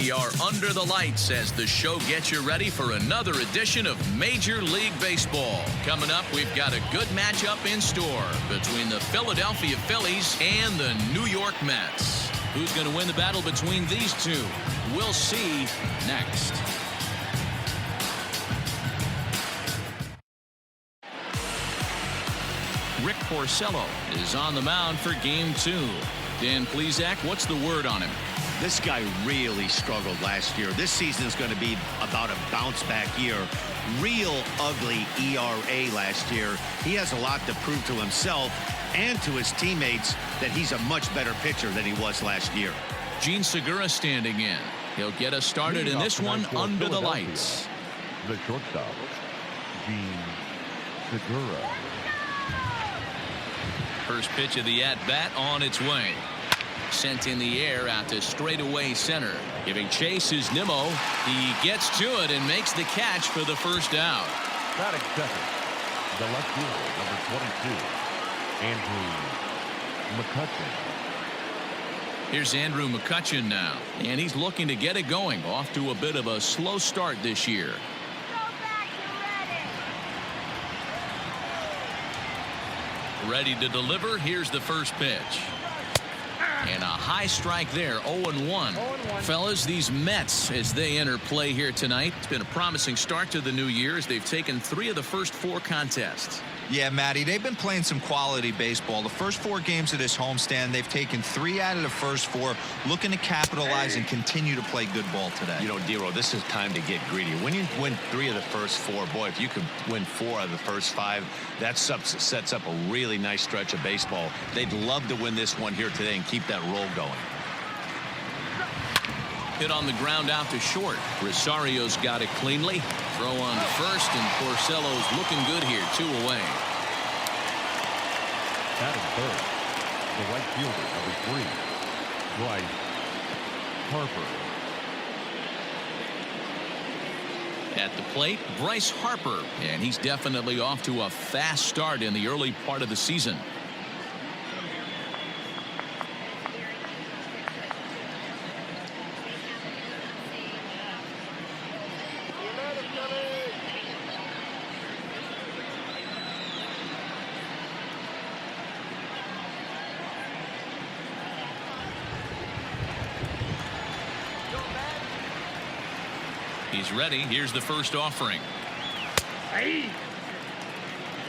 We are under the lights as the show gets you ready for another edition of Major League Baseball. Coming up, we've got a good matchup in store between the Philadelphia Phillies and the New York Mets. Who's going to win the battle between these two? We'll see next. Rick Porcello is on the mound for Game 2. Dan Plesac, what's the word on him? This guy really struggled last year. This season is going to be about a bounce-back year. Real ugly ERA last year. He has a lot to prove to himself and to his teammates that he's a much better pitcher than he was last year. Gene Segura standing in. He'll get us started in this one under the lights. The shortstop, Gene Segura. First pitch of the at-bat on its way. Sent in the air out to straightaway center. Giving chase is Nimmo. He gets to it and makes the catch for the first out. Batting second, the left fielder, number 22, Andrew McCutchen. Here's Andrew McCutchen now, and he's looking to get it going. Off to a bit of a slow start this year. Ready to deliver. Here's the first pitch. And a high strike there, 0-1. Fellas, these Mets, as they enter play here tonight, it's been a promising start to the new year as they've taken 3 of the first 4 contests. Yeah, Matty, they've been playing some quality baseball. The first 4 games of this homestand, they've taken 3 out of the first 4, looking to capitalize and continue to play good ball today. You know, Dero, this is time to get greedy. When you win 3 of the first 4, boy, if you could win 4 of the first 5, that sets up a really nice stretch of baseball. They'd love to win this one here today and keep that roll going. Hit on the ground out to short. Rosario's got it cleanly. Throw on to first, and Porcello's looking good here. 2 away. Batting third, the right fielder, number 3, Bryce Harper. At the plate, Bryce Harper, and he's definitely off to a fast start in the early part of the season. He's ready. Here's the first offering.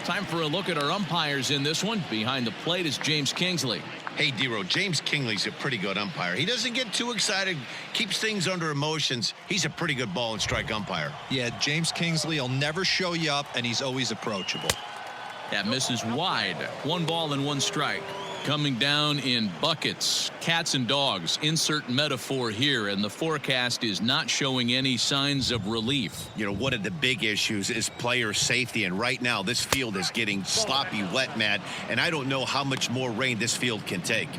Time for a look at our umpires in this one. Behind the plate is James Kingsley. Hey, Dero, James Kingsley's a pretty good umpire. He doesn't get too excited, keeps things under emotions. He's a pretty good ball and strike umpire. Yeah, James Kingsley will never show you up, and he's always approachable. That misses wide. 1 ball and 1 strike. Coming down in buckets, cats and dogs, insert metaphor here, and the forecast is not showing any signs of relief. You know, one of the big issues is player safety, and right now this field is getting sloppy wet, Matt, and I don't know how much more rain this field can take.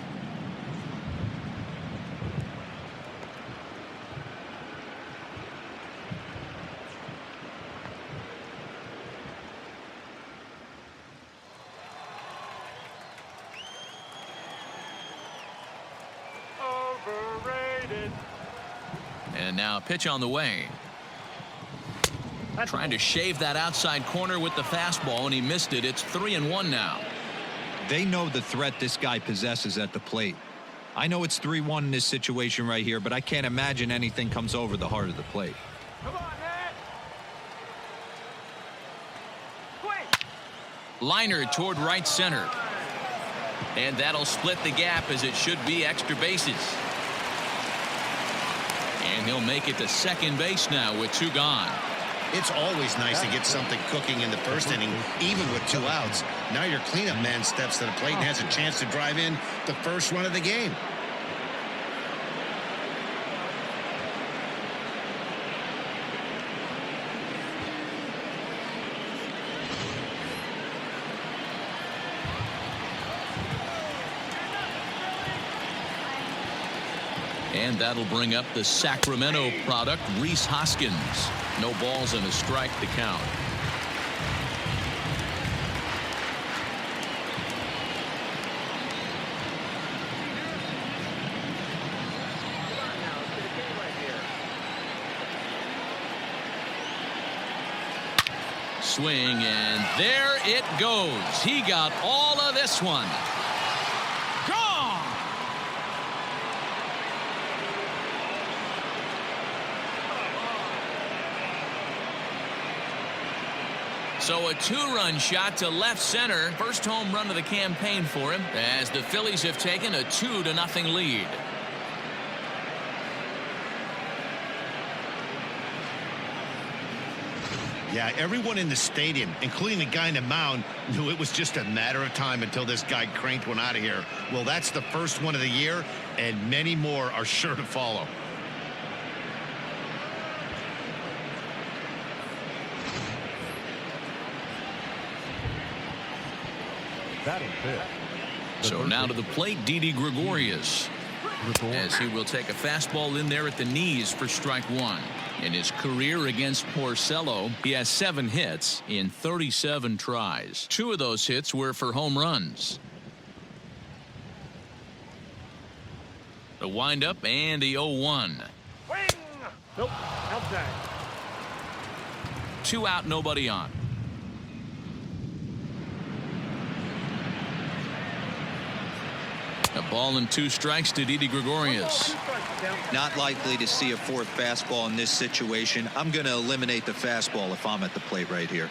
And now pitch on the way. Trying to shave that outside corner with the fastball, and he missed it. It's 3-1 now. They know the threat this guy possesses at the plate. I know it's 3-1 in this situation right here, but I can't imagine anything comes over the heart of the plate. Come on, Matt. Liner toward right center. And that'll split the gap, as it should be extra bases. And he'll make it to second base now with 2 gone. It's always nice to get something cooking in the first inning, even with 2 outs. Now your cleanup man steps to the plate and has a chance to drive in the first run of the game. And that'll bring up the Sacramento product, Rhys Hoskins. No balls and a strike to count. swing, and there it goes. He got all of this one. Gone! So a two-run shot to left center. First home run of the campaign for him as the Phillies have taken a 2-0 lead. Yeah, everyone in the stadium, including the guy in the mound, knew it was just a matter of time until this guy cranked one out of here. Well, that's the first one of the year, and many more are sure to follow. Batting fifth. So now to the plate, Didi Gregorius, as he will take a fastball in there at the knees for strike one. In his career against Porcello, he has 7 hits in 37 tries. 2 of those hits were for home runs. The windup and the 0-1. Nope, outside. 2 out, nobody on. A ball and 2 strikes to Didi Gregorius. Not likely to see a 4th fastball in this situation. I'm going to eliminate the fastball if I'm at the plate right here.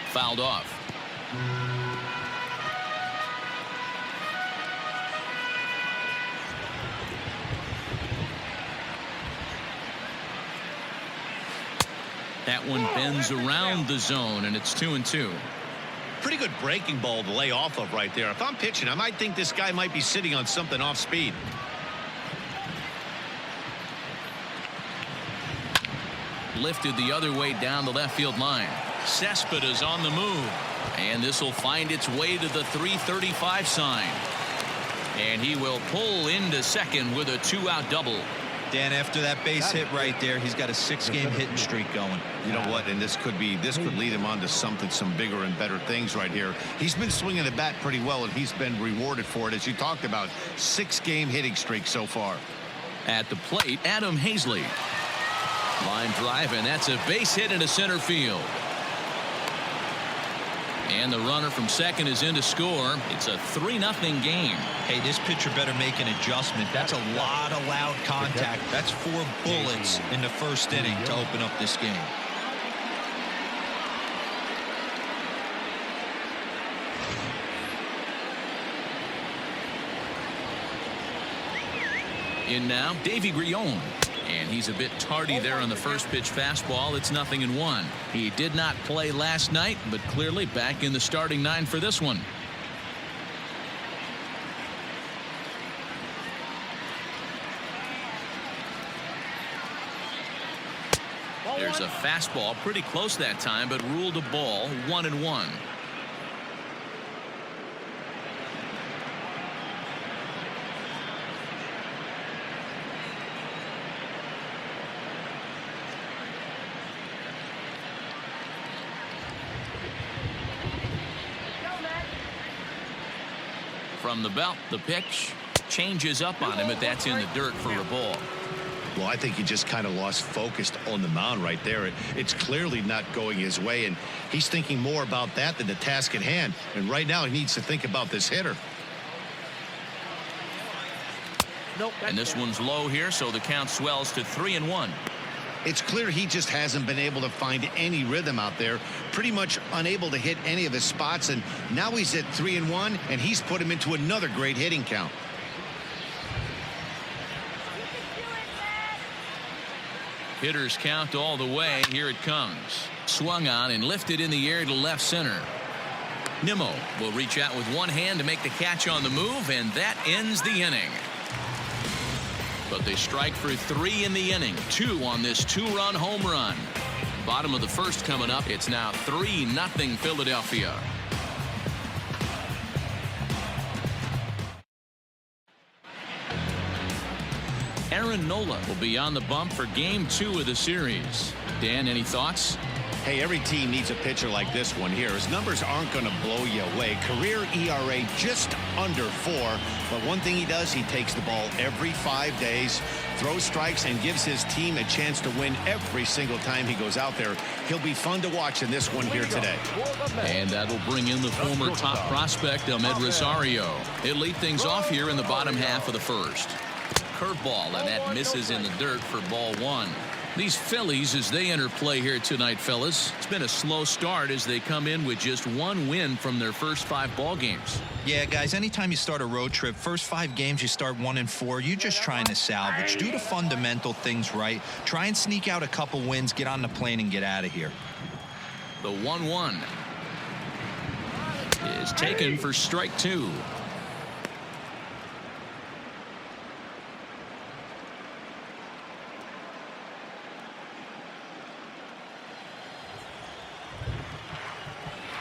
Fouled off. That one bends around the zone, and it's 2-2. Pretty good breaking ball to lay off of right there. If I'm pitching, I might think this guy might be sitting on something off speed. Lifted the other way down the left field line. Cespedes on the move, and this will find its way to the 335 sign, and he will pull into second with a 2-out double. Dan, after that base hit right there, he's got a 6-game hitting streak going. You know what? And this could lead him on to some bigger and better things right here. He's been swinging the bat pretty well, and he's been rewarded for it, as you talked about. 6-game hitting streak so far. At the plate, Adam Hazley. Line drive, and that's a base hit into center field. And the runner from second is in to score. It's a 3-0 game. Hey, this pitcher better make an adjustment. That's a lot of loud contact. That's 4 bullets in the first inning to open up this game. In now, Davy Grion. And he's a bit tardy there on the first pitch fastball. It's 0-1. He did not play last night, but clearly back in the starting 9 for this one. There's a fastball pretty close that time, but ruled a ball. 1-1. From the belt, the pitch changes up on him, but that's in the dirt for a ball. Well, I think he just kind of lost focus on the mound right there. It's clearly not going his way, and he's thinking more about that than the task at hand. And right now he needs to think about this hitter. And this one's low here, so the count swells to 3-1. It's clear he just hasn't been able to find any rhythm out there, pretty much unable to hit any of his spots, and now he's at 3-1, and he's put him into another great hitting count. Hitters count all the way. Here it comes. Swung on and lifted in the air to left center. Nimmo will reach out with one hand to make the catch on the move, and that ends the inning. But they strike for 3 in the inning. 2 on this 2-run home run. Bottom of the first coming up. It's now 3-0 Philadelphia. Aaron Nola will be on the bump for game 2 of the series. Dan, any thoughts? Hey, every team needs a pitcher like this one here. His numbers aren't going to blow you away. Career ERA just under 4. But one thing he does, he takes the ball every 5 days, throws strikes, and gives his team a chance to win every single time he goes out there. He'll be fun to watch in this one here today. And that'll bring in the former top prospect, Ahmed Rosario. He'll lead things off here in the bottom half of the first. Curveball, and that misses in the dirt for ball 1. These Phillies, as they enter play here tonight, fellas, it's been a slow start as they come in with just 1 win from their first 5 ball games. Yeah, guys, anytime you start a road trip, first 5 games you start 1-4, you're just trying to salvage. Do the fundamental things right. Try and sneak out a couple wins, get on the plane, and get out of here. The 1-1 is taken for strike 2.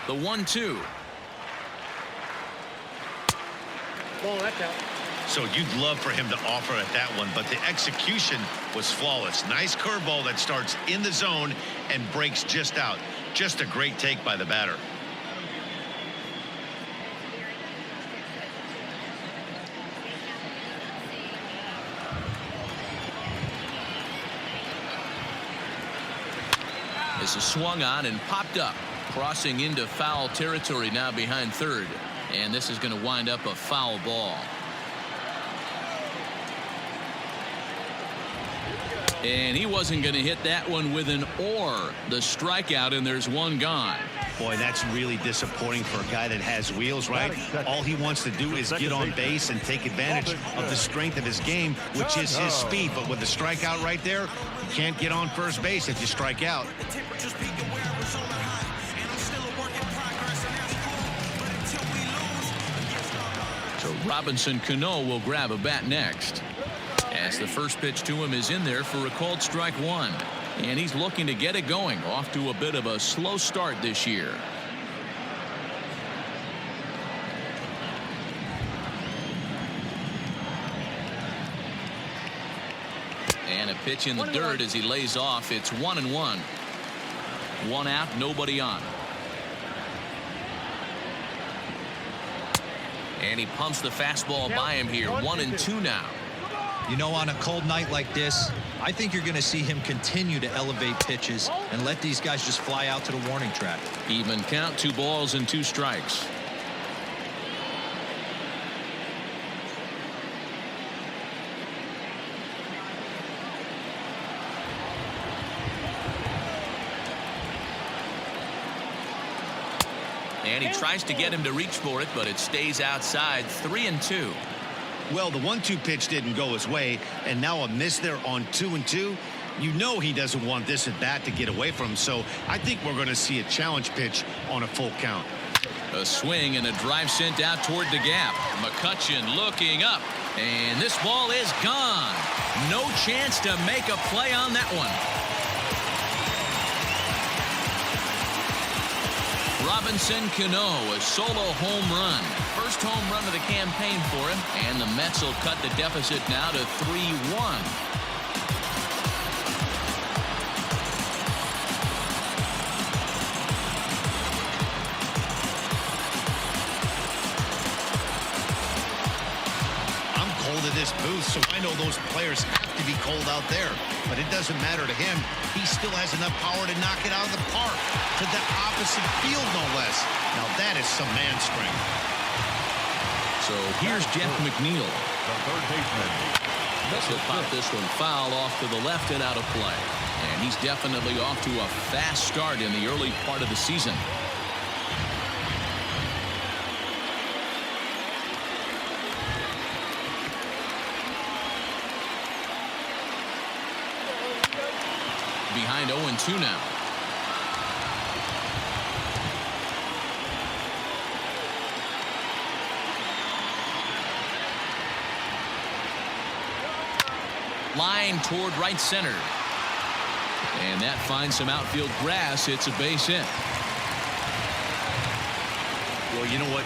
The 1-2. So you'd love for him to offer at that one, but the execution was flawless. Nice curveball that starts in the zone and breaks just out. Just a great take by the batter. This is swung on and popped up. Crossing into foul territory now behind third. And this is going to wind up a foul ball. And he wasn't going to hit that one with an or. The strikeout, and there's one gone. Boy, that's really disappointing for a guy that has wheels, right? All he wants to do is get on base and take advantage of the strength of his game, which is his speed. But with the strikeout right there, you can't get on first base if you strike out. So Robinson Cano will grab a bat next. As the first pitch to him is in there for a called strike 1. And he's looking to get it going. Off to a bit of a slow start this year. And a pitch in the dirt as he lays off. It's 1-1. 1 out, nobody on. And he pumps the fastball by him here. 1-2 now. You know, on a cold night like this, I think you're going to see him continue to elevate pitches and let these guys just fly out to the warning track. Even count, 2 balls and 2 strikes. And he tries to get him to reach for it, but it stays outside. 3-2. Well, the 1-2 pitch didn't go his way, and now a miss there on 2-2. You know he doesn't want this at bat to get away from him, so I think we're going to see a challenge pitch on a full count. A swing and a drive sent out toward the gap. McCutchen looking up, and this ball is gone. No chance to make a play on that one. Robinson Cano, a solo home run. First home run of the campaign for him, and the Mets will cut the deficit now to 3-1. I'm cold at this booth, so I know those players have to be cold out there. But it doesn't matter to him. He still has enough power to knock it out of the park. To the opposite field, no less. Now that is some man strength. So here's Jeff McNeil. The third baseman. This will pop this one foul off to the left and out of play. And he's definitely off to a fast start in the early part of the season. Behind 0-2 now. Line toward right center. And that finds some outfield grass. It's a base hit. Well, you know what?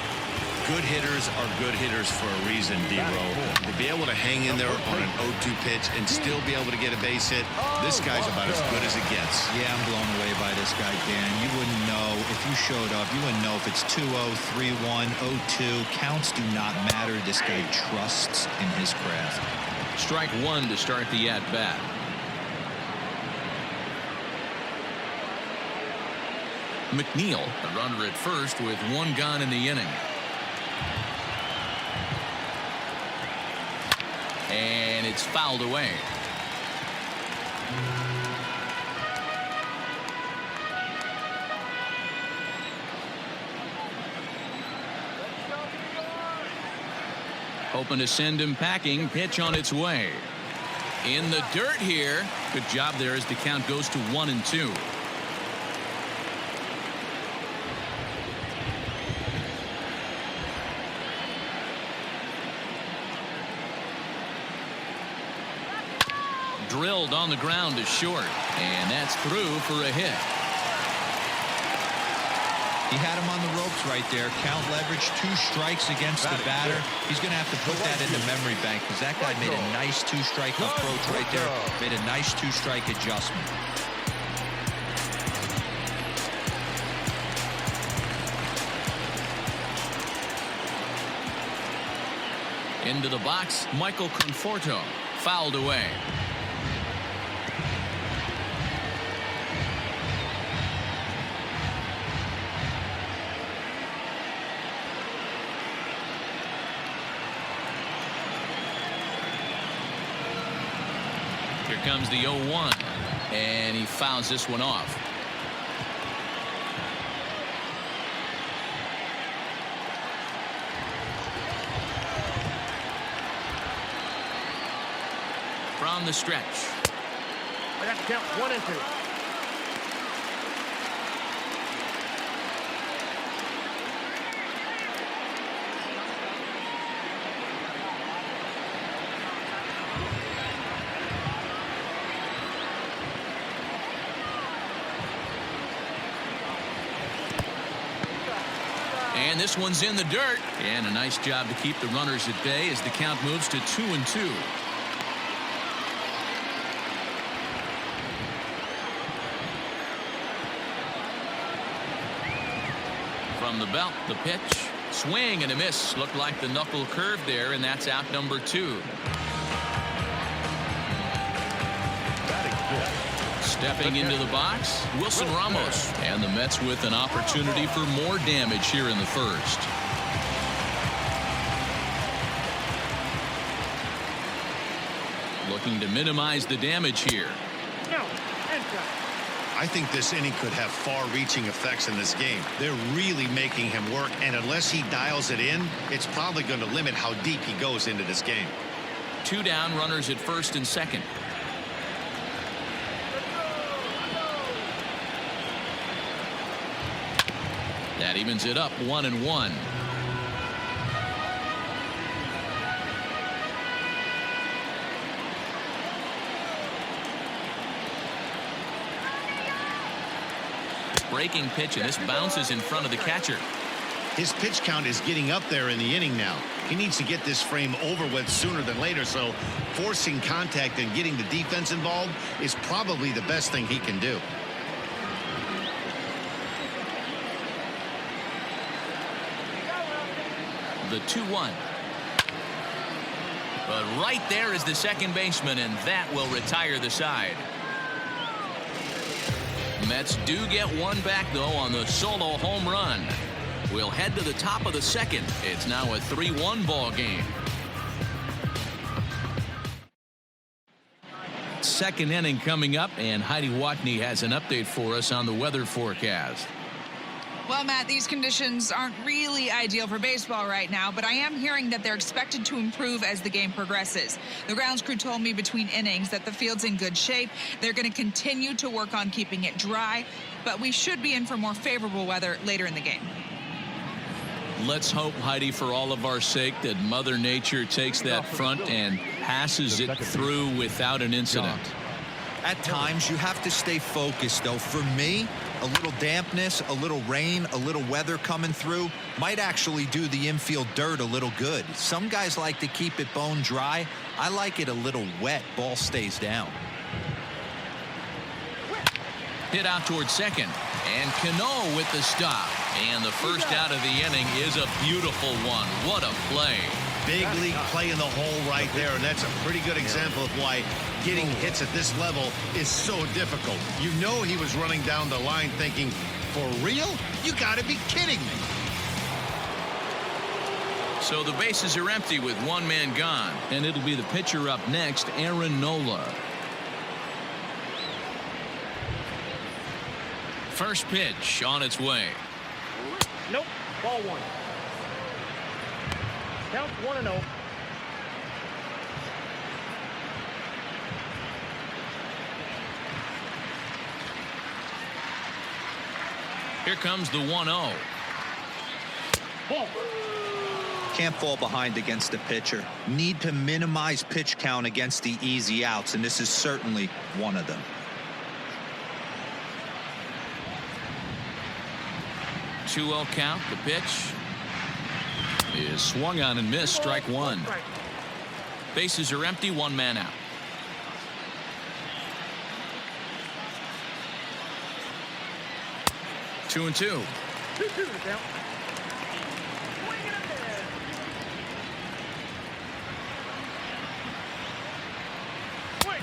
Good hitters are good hitters for a reason, D-Row. To be able to hang in there on an 0-2 pitch and still be able to get a base hit, this guy's about as good as it gets. Yeah, I'm blown away by this guy, Dan. You wouldn't know if you showed up. You wouldn't know if it's 2-0, 3-1, 0-2. Counts do not matter. This guy trusts in his craft. Strike one to start the at-bat. McNeil, a runner at first with one gone in the inning. And it's fouled away. Hoping to send him packing. Pitch on its way. In the dirt here. Good job there as the count goes to 1-2. Drilled on the ground to short, and that's through for a hit. He had him on the ropes right there. Count leverage, 2 strikes against the batter. He's going to have to put that in the memory bank because that guy made a nice 2-strike approach right there. Made a nice 2-strike adjustment. Into the box, Michael Conforto. Fouled away. Here comes the 0-1, and he fouls this one off. From the stretch. I got to count 1-2. And this one's in the dirt. And a nice job to keep the runners at bay as the count moves to 2-2. From the belt, the pitch. Swing and a miss. Looked like the knuckle curve there, and that's out number 2. Stepping into the box, Wilson Ramos. And the Mets with an opportunity for more damage here in the first. Looking to minimize the damage here. I think this inning could have far-reaching effects in this game. They're really making him work, and unless he dials it in, it's probably going to limit how deep he goes into this game. 2 down, runners at first and second. That evens it up 1-1. Breaking pitch, and this bounces in front of the catcher. His pitch count is getting up there in the inning now. He needs to get this frame over with sooner than later, so forcing contact and getting the defense involved is probably the best thing he can do. The 2-1. But right there is the second baseman, and that will retire the side. Mets do get one back, though, on the solo home run. We'll head to the top of the second. It's now a 3-1 ball game. Second inning coming up, and Heidi Watney has an update for us on the weather forecast. Well, Matt, these conditions aren't really ideal for baseball right now, but I am hearing that they're expected to improve as the game progresses. The grounds crew told me between innings that the field's in good shape. They're going to continue to work on keeping it dry, but we should be in for more favorable weather later in the game. Let's hope, Heidi, for all of our sake, that Mother Nature takes that front and passes it through without an incident. At times, you have to stay focused, though. For me, a little dampness, a little rain, a little weather coming through might actually do the infield dirt a little good. Some guys like to keep it bone dry. I like it a little wet. Ball stays down. Hit out towards second. And Cano with the stop. And the first out of the inning is a beautiful one. What a play. Big league play in the hole right there, and that's a pretty good example of why getting hits at this level is so difficult. You know he was running down the line thinking, for real? You got to be kidding me. So the bases are empty with one man gone, and it'll be the pitcher up next, Aaron Nola. First pitch on its way. Nope. Ball one. Count 1-0. Here comes the 1-0. Ball. Can't fall behind against the pitcher. Need to minimize pitch count against the easy outs, and this is certainly one of them. Two-0 count. The pitch is swung on and missed. Strike one. Bases are empty. One man out. 2-2. 2-2 count.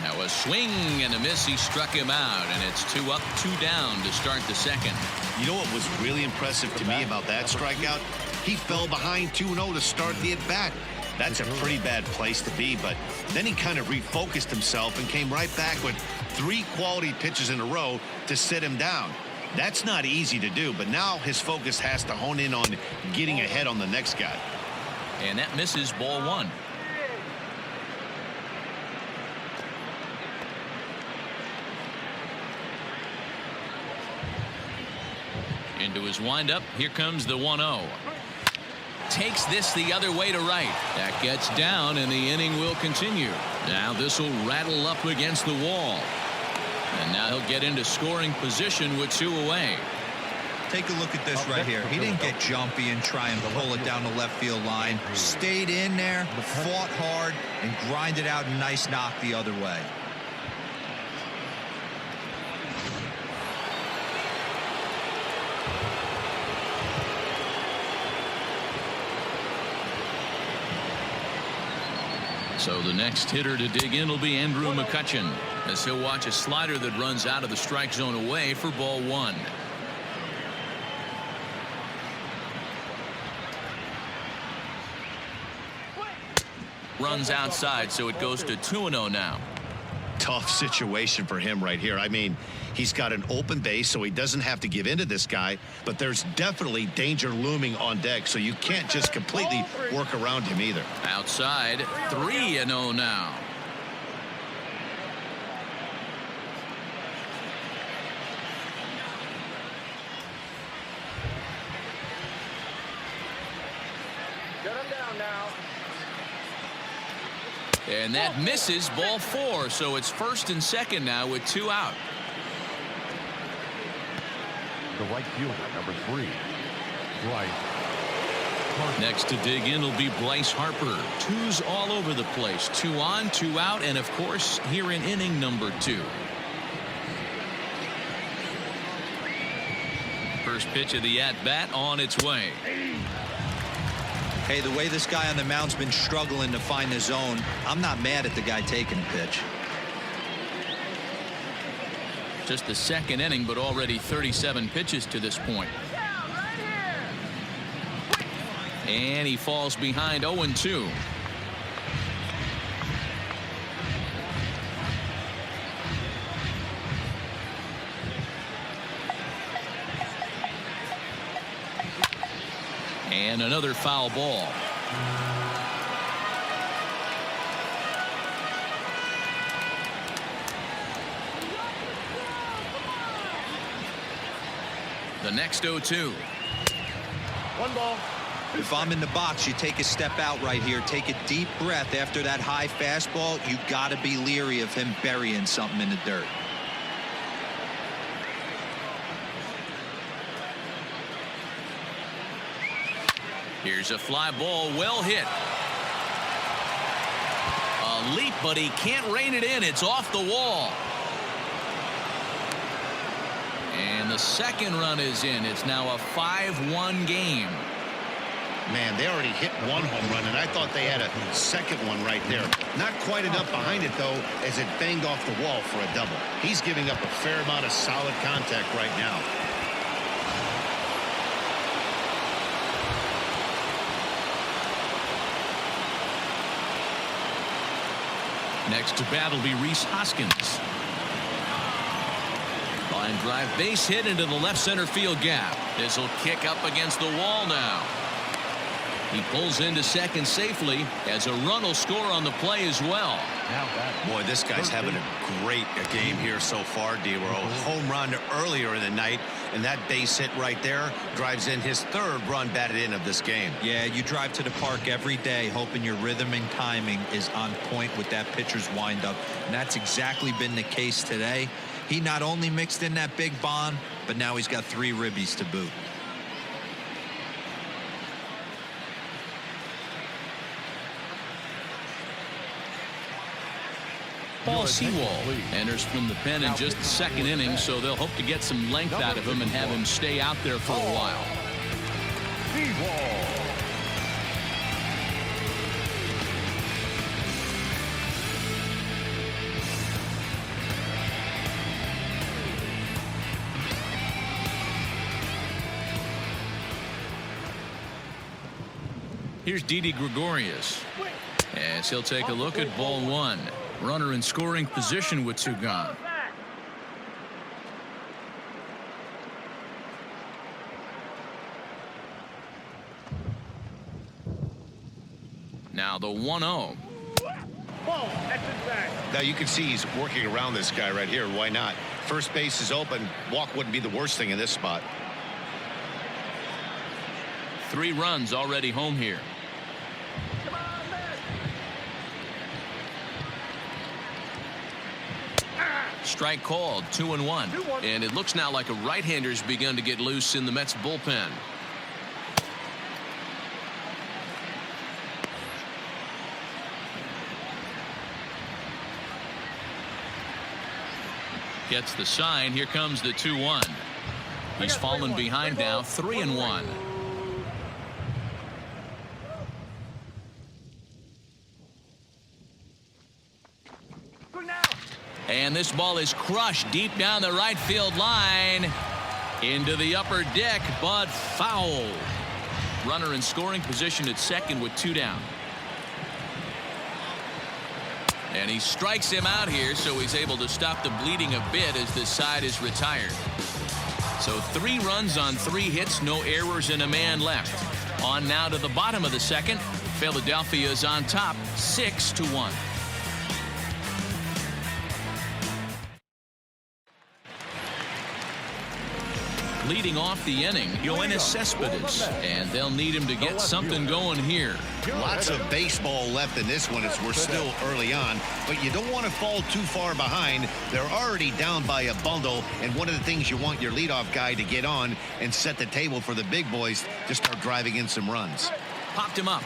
Now a swing and a miss. He struck him out, and it's 2 up, 2 down to start the second. You know what was really impressive to me about that strikeout? He fell behind 2-0 to start the at-bat. That's a pretty bad place to be, but then he kind of refocused himself and came right back with 3 quality pitches in a row to sit him down. That's not easy to do, but now his focus has to hone in on getting ahead on the next guy. And that misses. Ball one. Into his windup. Here comes the 1-0. Takes this the other way to right. That gets down, and the inning will continue. Now this will rattle up against the wall. And now he'll get into scoring position with 2 away. Take a look at this right here. He didn't get jumpy and try and pull it down the left field line. Stayed in there, fought hard, and grinded out a nice knock the other way. So the next hitter to dig in will be Andrew McCutchen, as he'll watch a slider that runs out of the strike zone away for ball one. Runs outside, so it goes to 2-0 now. Tough situation for him right here. I mean, he's got an open base, so he doesn't have to give in to this guy, but there's definitely danger looming on deck, so you can't just completely work around him either. Outside, 3-0 now. Shut him down now. And that misses. Ball 4, so it's first and second now with 2 out. The right fielder, number 3. Right. Next to dig in will be Bryce Harper. 2s all over the place. 2 on, 2 out, and of course here in inning number 2. First pitch of the at-bat on its way. Hey, the way this guy on the mound's been struggling to find the zone, I'm not mad at the guy taking a pitch. Just the second inning, but already 37 pitches to this point. And he falls behind 0-2. And another foul ball. The next 0-2. 1 ball. If I'm in the box, you take a step out right here. Take a deep breath after that high fastball. You got to be leery of him burying something in the dirt. Here's a fly ball, well hit. A leap, but he can't rein it in. It's off the wall. And the second run is in. It's now a 5-1 game. Man, they already hit one home run, and I thought they had a second one right there. Not quite enough behind it, though, as it banged off the wall for a double. He's giving up a fair amount of solid contact right now. Next to bat will be Rhys Hoskins. Line drive base hit into the left center field gap. This will kick up against the wall now. He pulls into second safely as a run will score on the play as well. Boy, this guy's having a great game here so far, D-Row. Home run earlier in the night, and that base hit right there drives in his third run batted in of this game. Yeah, you drive to the park every day hoping your rhythm and timing is on point with that pitcher's windup, and that's exactly been the case today. He not only mixed in that big bomb, but now he's got 3 ribbies to boot. Paul Sewall enters from the pen in just the second inning, so they'll hope to get some length out of him and have him stay out there for a while. Here's Didi Gregorius as he'll take a look at ball 1. Runner in scoring position with 2 gone. Now the 1-0. Now you can see he's working around this guy right here. Why not? First base is open. Walk wouldn't be the worst thing in this spot. 3 runs already home here. Strike called, 2-1. And it looks now like a right-hander's begun to get loose in the Mets bullpen. Gets the sign. Here comes the 2-1. He's fallen behind now, 3-1. And this ball is crushed deep down the right field line into the upper deck, but foul. Runner in scoring position at second with 2 down. And he strikes him out here, so he's able to stop the bleeding a bit as this side is retired. So 3 runs on 3 hits, no errors, and a man left. On now to the bottom of the second. Philadelphia is on top, 6-1. Leading off the inning, Yoenis Cespedes, and they'll need him to get something going here. Lots of baseball left in this one as we're still early on, but you don't want to fall too far behind. They're already down by a bundle, and one of the things you want your leadoff guy to get on and set the table for the big boys to start driving in some runs. Popped him up.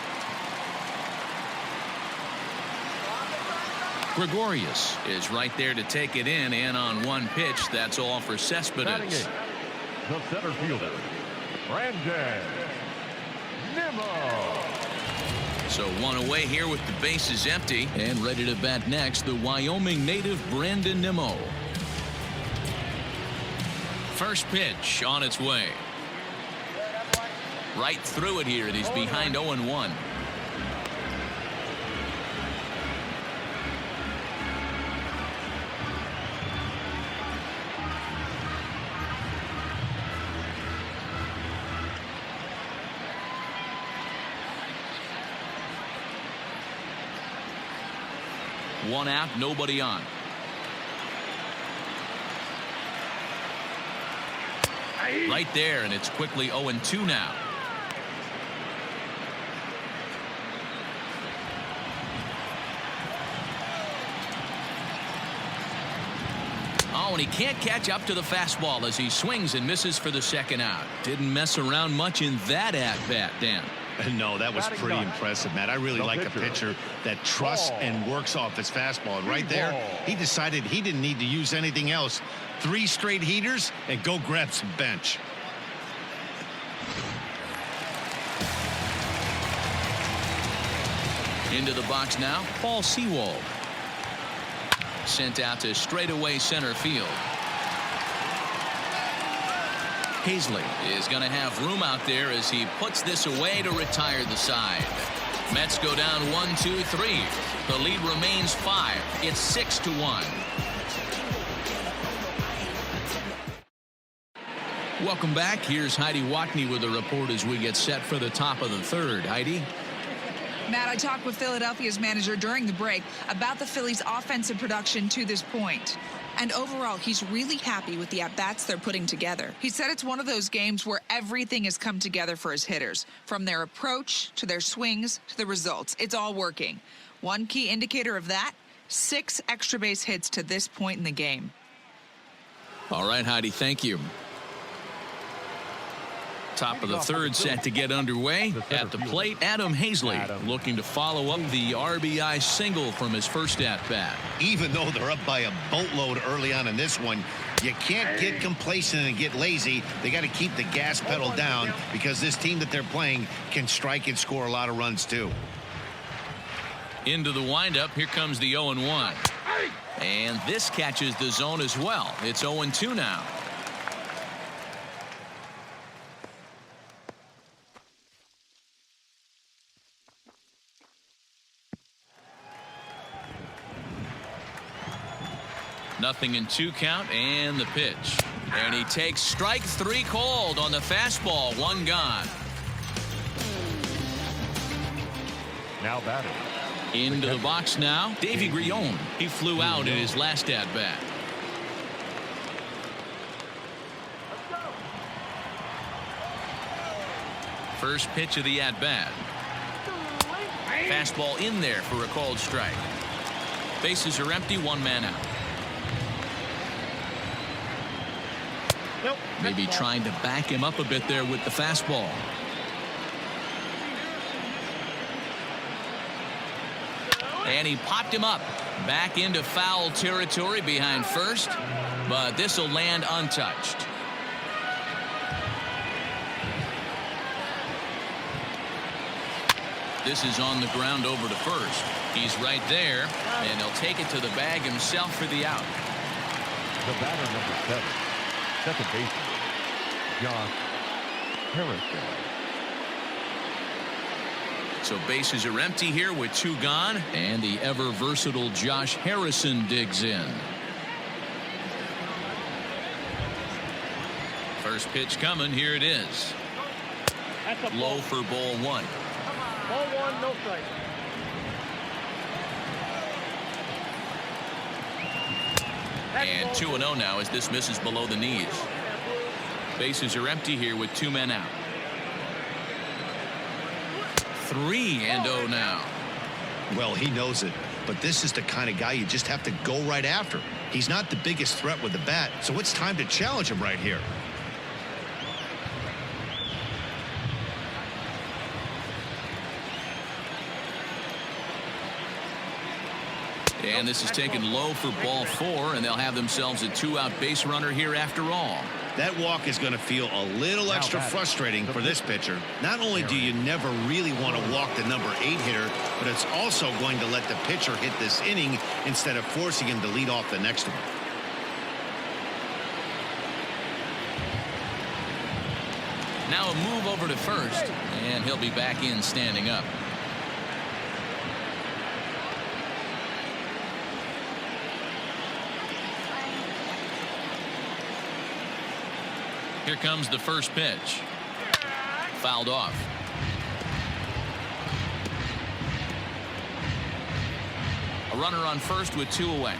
Gregorius is right there to take it in, and on 1 pitch, that's all for Cespedes. The center fielder, Brandon Nimmo. So 1 away here with the bases empty, and ready to bat next, the Wyoming native Brandon Nimmo. First pitch on its way. Right through it here, and he's behind 0-1. One out, nobody on. Right there, and it's quickly 0-2 now. and he can't catch up to the fastball as he swings and misses for the second out. Didn't mess around much in that at-bat, Dan. No, that was pretty impressive, Matt. I really like a pitcher that trusts and works off his fastball. And right there, he decided he didn't need to use anything else. 3 straight heaters and go grab some bench. Into the box now, Paul Sewald. Sent out to straightaway center field. Hazley is going to have room out there as he puts this away to retire the side. Mets go down 1-2-3. The lead remains 5. It's 6-1. Welcome back. Here's Heidi Watney with a report as we get set for the top of the third. Heidi? Matt, I talked with Philadelphia's manager during the break about the Phillies' offensive production to this point. And overall, he's really happy with the at-bats they're putting together. He said it's one of those games where everything has come together for his hitters, from their approach to their swings to the results. It's all working. One key indicator of that, 6 extra base hits to this point in the game. All right, Heidi, thank you. Top of the third set to get underway. At the plate, Adam Hazley looking to follow up the RBI single from his first at-bat. Even though they're up by a boatload early on in this one, you can't get complacent and get lazy. They got to keep the gas pedal down because this team that they're playing can strike and score a lot of runs too. Into the windup, here comes the 0-1. And this catches the zone as well. It's 0-2 now. Nothing in 2 count and the pitch. And he takes strike 3 called on the fastball. 1 gone. Now batting. Into the box now, Davy Grillon. He flew out in his last at-bat. First pitch of the at-bat. Fastball in there for a called strike. Bases are empty, 1 man out. Maybe trying to back him up a bit there with the fastball. And he popped him up back into foul territory behind first, but this will land untouched. This is on the ground over to first. He's right there, and he'll take it to the bag himself for the out. The batter number 7, second baseman, Josh Harrison. So bases are empty here with 2 gone, and the ever versatile Josh Harrison digs in. First pitch coming. Here it is. Low for ball 1. Ball 1, no strike. And 2-0 now as this misses below the knees. Bases are empty here with 2 men out. 3-0 now. Well, he knows it, but this is the kind of guy you just have to go right after. He's not the biggest threat with the bat, so it's time to challenge him right here. And this is taken low for ball 4, and they'll have themselves a 2-out base runner here after all. That walk is going to feel a little extra frustrating for this pitcher. Not only do you never really want to walk the number 8 hitter, but it's also going to let the pitcher hit this inning instead of forcing him to lead off the next one. Now a move over to first, and he'll be back in standing up. Here comes the first pitch. Fouled off. A runner on first with 2 away.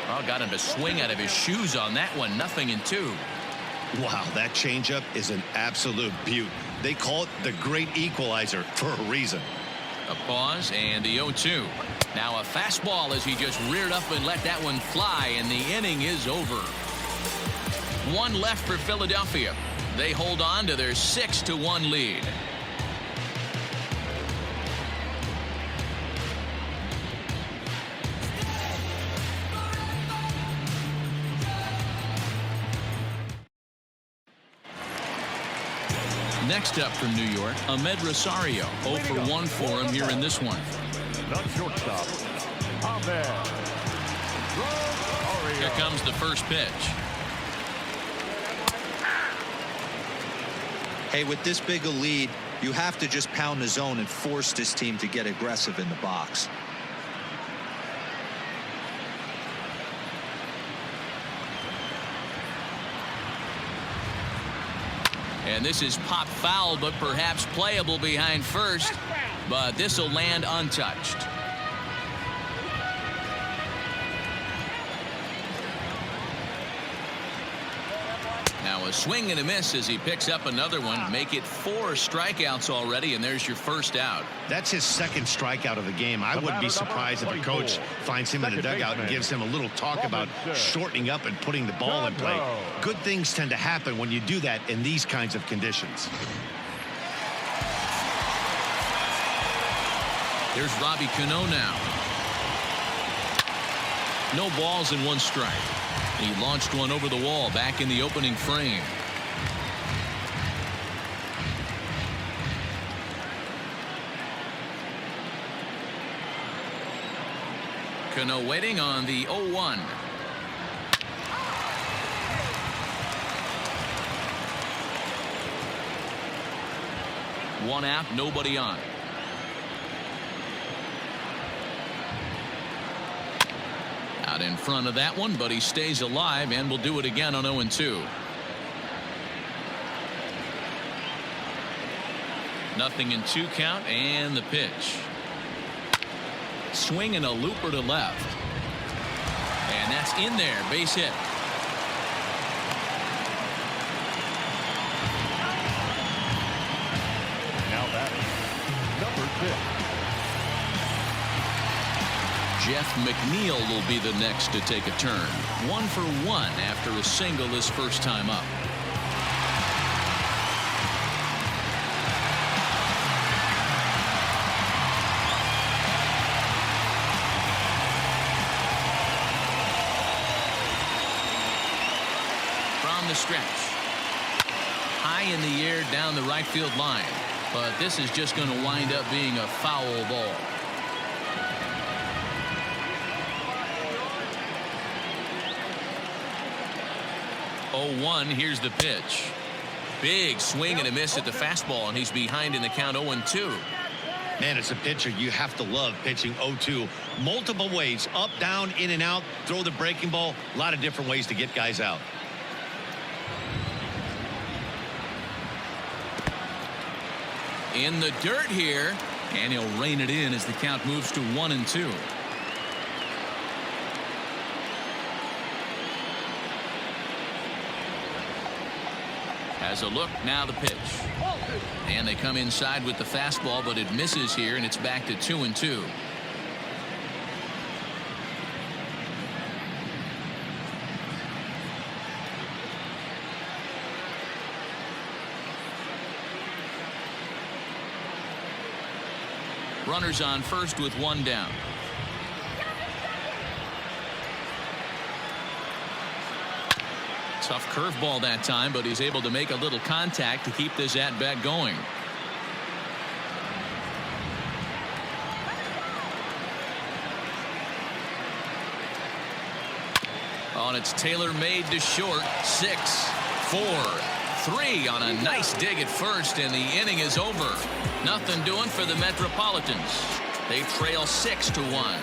Oh, got him to swing out of his shoes on that one. 0-2. Wow, that changeup is an absolute beaut. They call it the great equalizer for a reason. A pause and the 0-2. Now a fastball as he just reared up and let that one fly, and the inning is over. One left for Philadelphia. They hold on to their 6-1 lead. Next up from New York, Ahmed Rosario. 0 for 1 for him here in this one. The shortstop, Ahmed Rosario. Here comes the first pitch. Hey, with this big a lead, you have to just pound the zone and force this team to get aggressive in the box. And this is pop foul, but perhaps playable behind first. But this will land untouched. Now a swing and a miss as he picks up another one. Make it 4 strikeouts already, and there's your first out. That's his second strikeout of the game. I wouldn't be surprised if the coach finds him in the dugout and gives him a little talk about shortening up and putting the ball in play. Good things tend to happen when you do that in these kinds of conditions. Here's Robbie Cano now. No balls and 1 strike. He launched one over the wall back in the opening frame. Cano waiting on the 0-1. One out, nobody on. Out in front of that one, but he stays alive and will do it again on 0-2. Nothing in 2 count, and the pitch. Swing and a looper to left. And that's in there, base hit. Now batting, number 6. Jeff McNeil will be the next to take a turn. 1 for 1 after a single his first time up. From the stretch. High in the air down the right field line. But this is just going to wind up being a foul ball. 0-1. Here's the pitch. Big swing and a miss at the fastball, and he's behind in the count 0-2. Man, as a pitcher, you have to love pitching 0-2. Multiple ways, up, down, in and out, throw the breaking ball. A lot of different ways to get guys out. In the dirt here, and he'll rein it in as the count moves to 1-2. Has a look, now the pitch. And they come inside with the fastball, but it misses here, and it's back to 2-2. Runners on first with 1 down. Tough curveball that time, but he's able to make a little contact to keep this at-bat going. Oh, and it's tailor-made to short. 6, 4, 3 on a nice dig at first, and the inning is over. Nothing doing for the Metropolitans. They trail 6-1.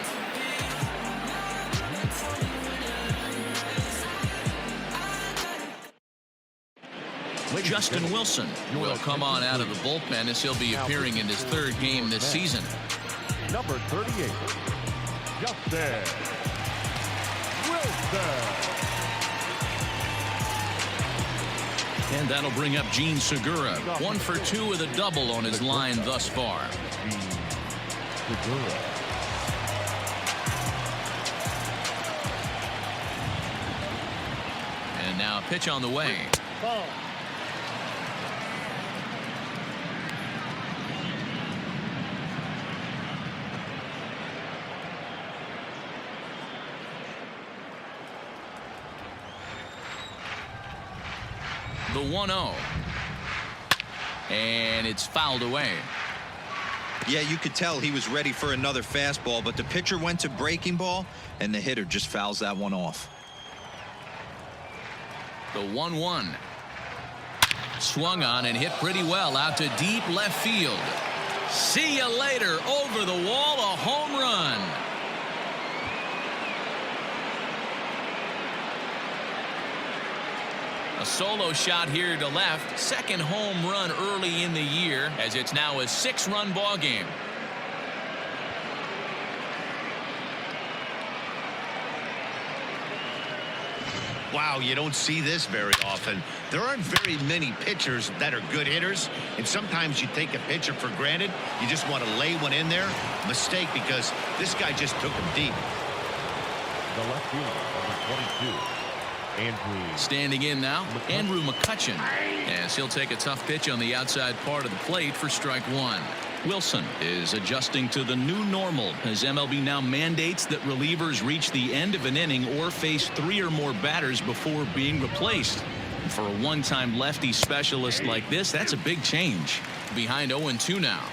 Justin Wilson will come on out of the bullpen as he'll be appearing in his 3rd game this season. Number 38, Justin Wilson. And that'll bring up Gene Segura. 1 for 2 with a double on his line thus far. Segura. And now a pitch on the way. Ball. The 1-0. And it's fouled away. Yeah, you could tell he was ready for another fastball, but the pitcher went to breaking ball, and the hitter just fouls that one off. The 1-1. Swung on and hit pretty well out to deep left field. See you later. Over the wall, a home run. A solo shot here to left. Second home run early in the year, as it's now a 6-run ball game. Wow, you don't see this very often. There aren't very many pitchers that are good hitters, and sometimes you take a pitcher for granted. You just want to lay one in there. Mistake, because this guy just took him deep. The left fielder, number 22. Andrew. Standing in now, Andrew McCutcheon, as he'll take a tough pitch on the outside part of the plate for strike one. Wilson is adjusting to the new normal as MLB now mandates that relievers reach the end of an inning or face 3 or more batters before being replaced. And for a one-time lefty specialist like this, that's a big change. Behind 0-2 now.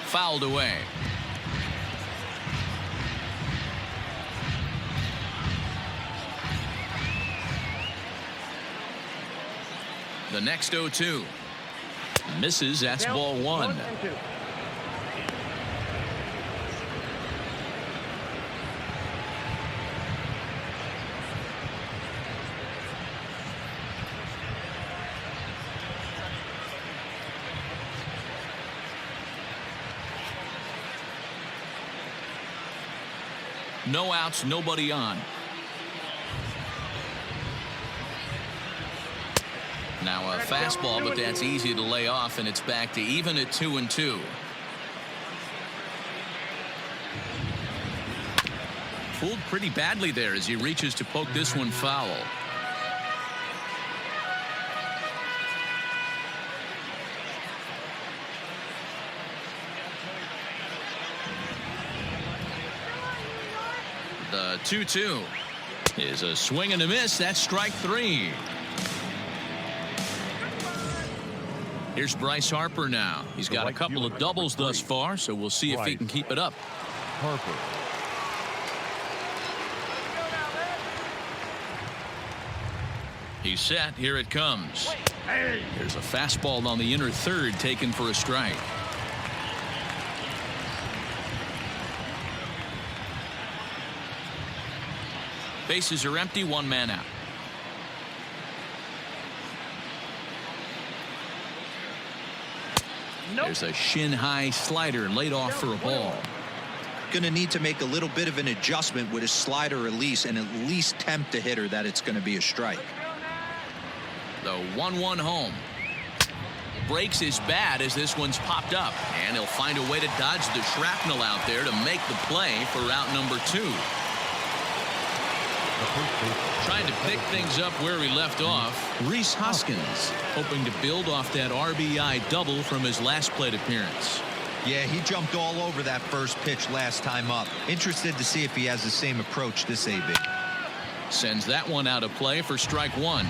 Fouled away. The next 0-2 misses. That's ball 1. 1-2. No outs, nobody on. Now a fastball, but that's easy to lay off, and it's back to even at 2-2. Fooled pretty badly there as he reaches to poke this one foul. The 2-2 is a swing and a miss. That's strike 3. Here's Bryce Harper now. He's got a couple of doubles thus far, so we'll see if he can keep it up. Harper. He's set. Here it comes. There's a fastball on the inner third taken for a strike. Bases are empty, 1 man out. There's a shin-high slider laid off for a ball. Going to need to make a little bit of an adjustment with his slider release and at least tempt the hitter that it's going to be a strike. The 1-1 home. Breaks is bad as this one's popped up, and he'll find a way to dodge the shrapnel out there to make the play for route number 2. Trying to pick things up where he left off. Rhys Hoskins hoping to build off that RBI double from his last plate appearance. Yeah, he jumped all over that first pitch last time up. Interested to see if he has the same approach this AB. Sends that one out of play for strike 1.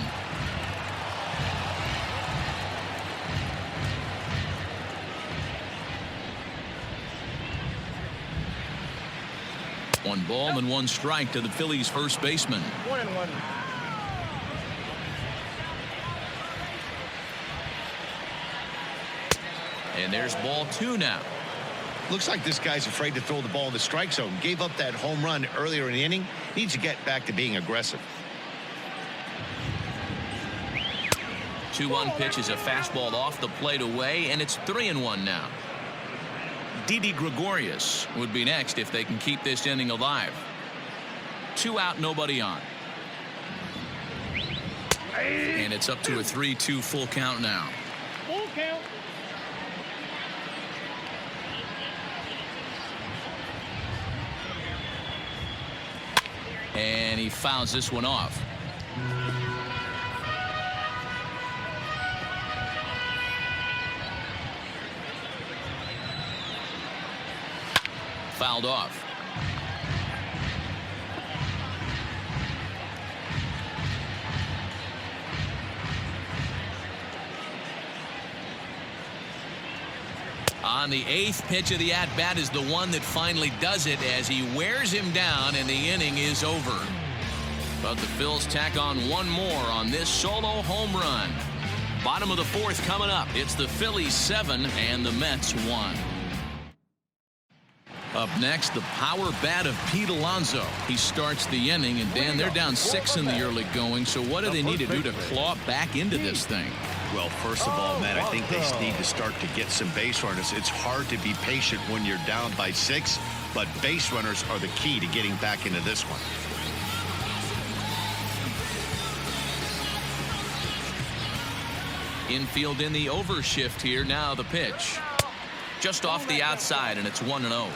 One ball and 1 strike to the Phillies first baseman. 1-1. And there's ball 2 now. Looks like this guy's afraid to throw the ball in the strike zone. Gave up that home run earlier in the inning. Needs to get back to being aggressive. 2-1 pitch is a fastball off the plate away, and it's 3-1 now. Didi Gregorius would be next if they can keep this inning alive. 2 out, nobody on. And it's up to a 3-2 full count now. Full count. And he fouls this one off. Fouled off. On the 8th pitch of the at-bat is the one that finally does it as he wears him down and the inning is over. But the Phils tack on one more on this solo home run. Bottom of the 4th coming up. It's the Phillies 7 and the Mets 1. Up next, the power bat of Pete Alonso. He starts the inning, and Dan, they're down 6 in the early going, so what do they need to do to claw back into this thing? Well, first of all, Matt, I think they need to start to get some base runners. It's hard to be patient when you're down by 6, but base runners are the key to getting back into this one. Infield in the overshift here. Now the pitch. Just off the outside, and it's 1-0.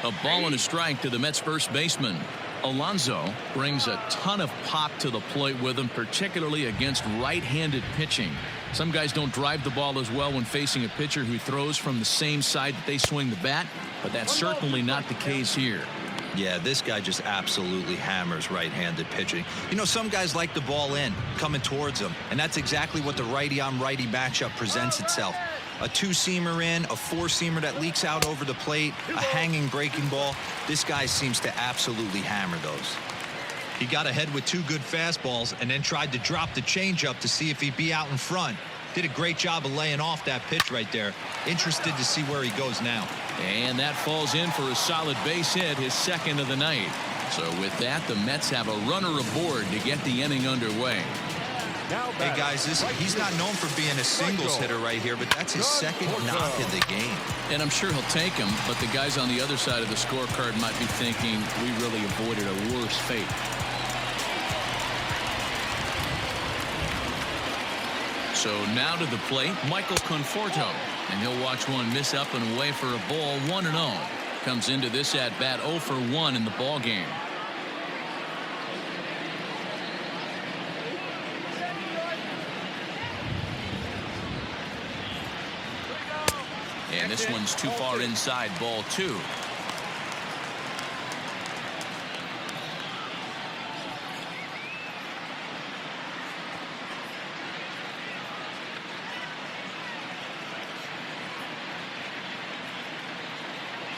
A ball and a strike to the Mets first baseman. Alonso brings a ton of pop to the plate with him, particularly against right-handed pitching. Some guys don't drive the ball as well when facing a pitcher who throws from the same side that they swing the bat, but that's certainly not the case here. Yeah, this guy just absolutely hammers right-handed pitching. You know, some guys like the ball in, coming towards them, and that's exactly what the righty-on-righty matchup presents itself. A two-seamer in, a four-seamer that leaks out over the plate, a hanging breaking ball. This guy seems to absolutely hammer those. He got ahead with 2 good fastballs and then tried to drop the changeup to see if he'd be out in front. Did a great job of laying off that pitch right there. Interested to see where he goes now. And that falls in for a solid base hit, his second of the night. So with that, the Mets have a runner aboard to get the inning underway. Hey guys, he's not known for being a singles hitter right here, but that's his second knock of the game. And I'm sure he'll take him, but the guys on the other side of the scorecard might be thinking we really avoided a worse fate. So now to the plate, Michael Conforto, and he'll watch one miss up and away for a ball. 1-0. Comes into this at bat 0 for 1 in the ball game. And this one's too far inside, ball 2.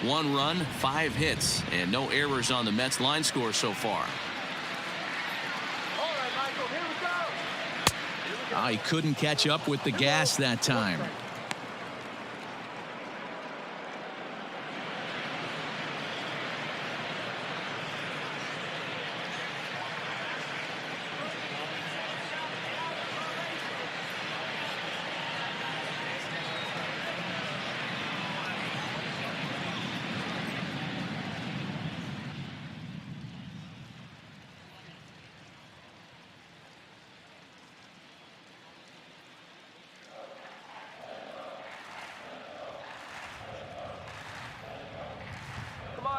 One run, 5 hits, and no errors on the Mets line score so far. He couldn't catch up with the gas that time.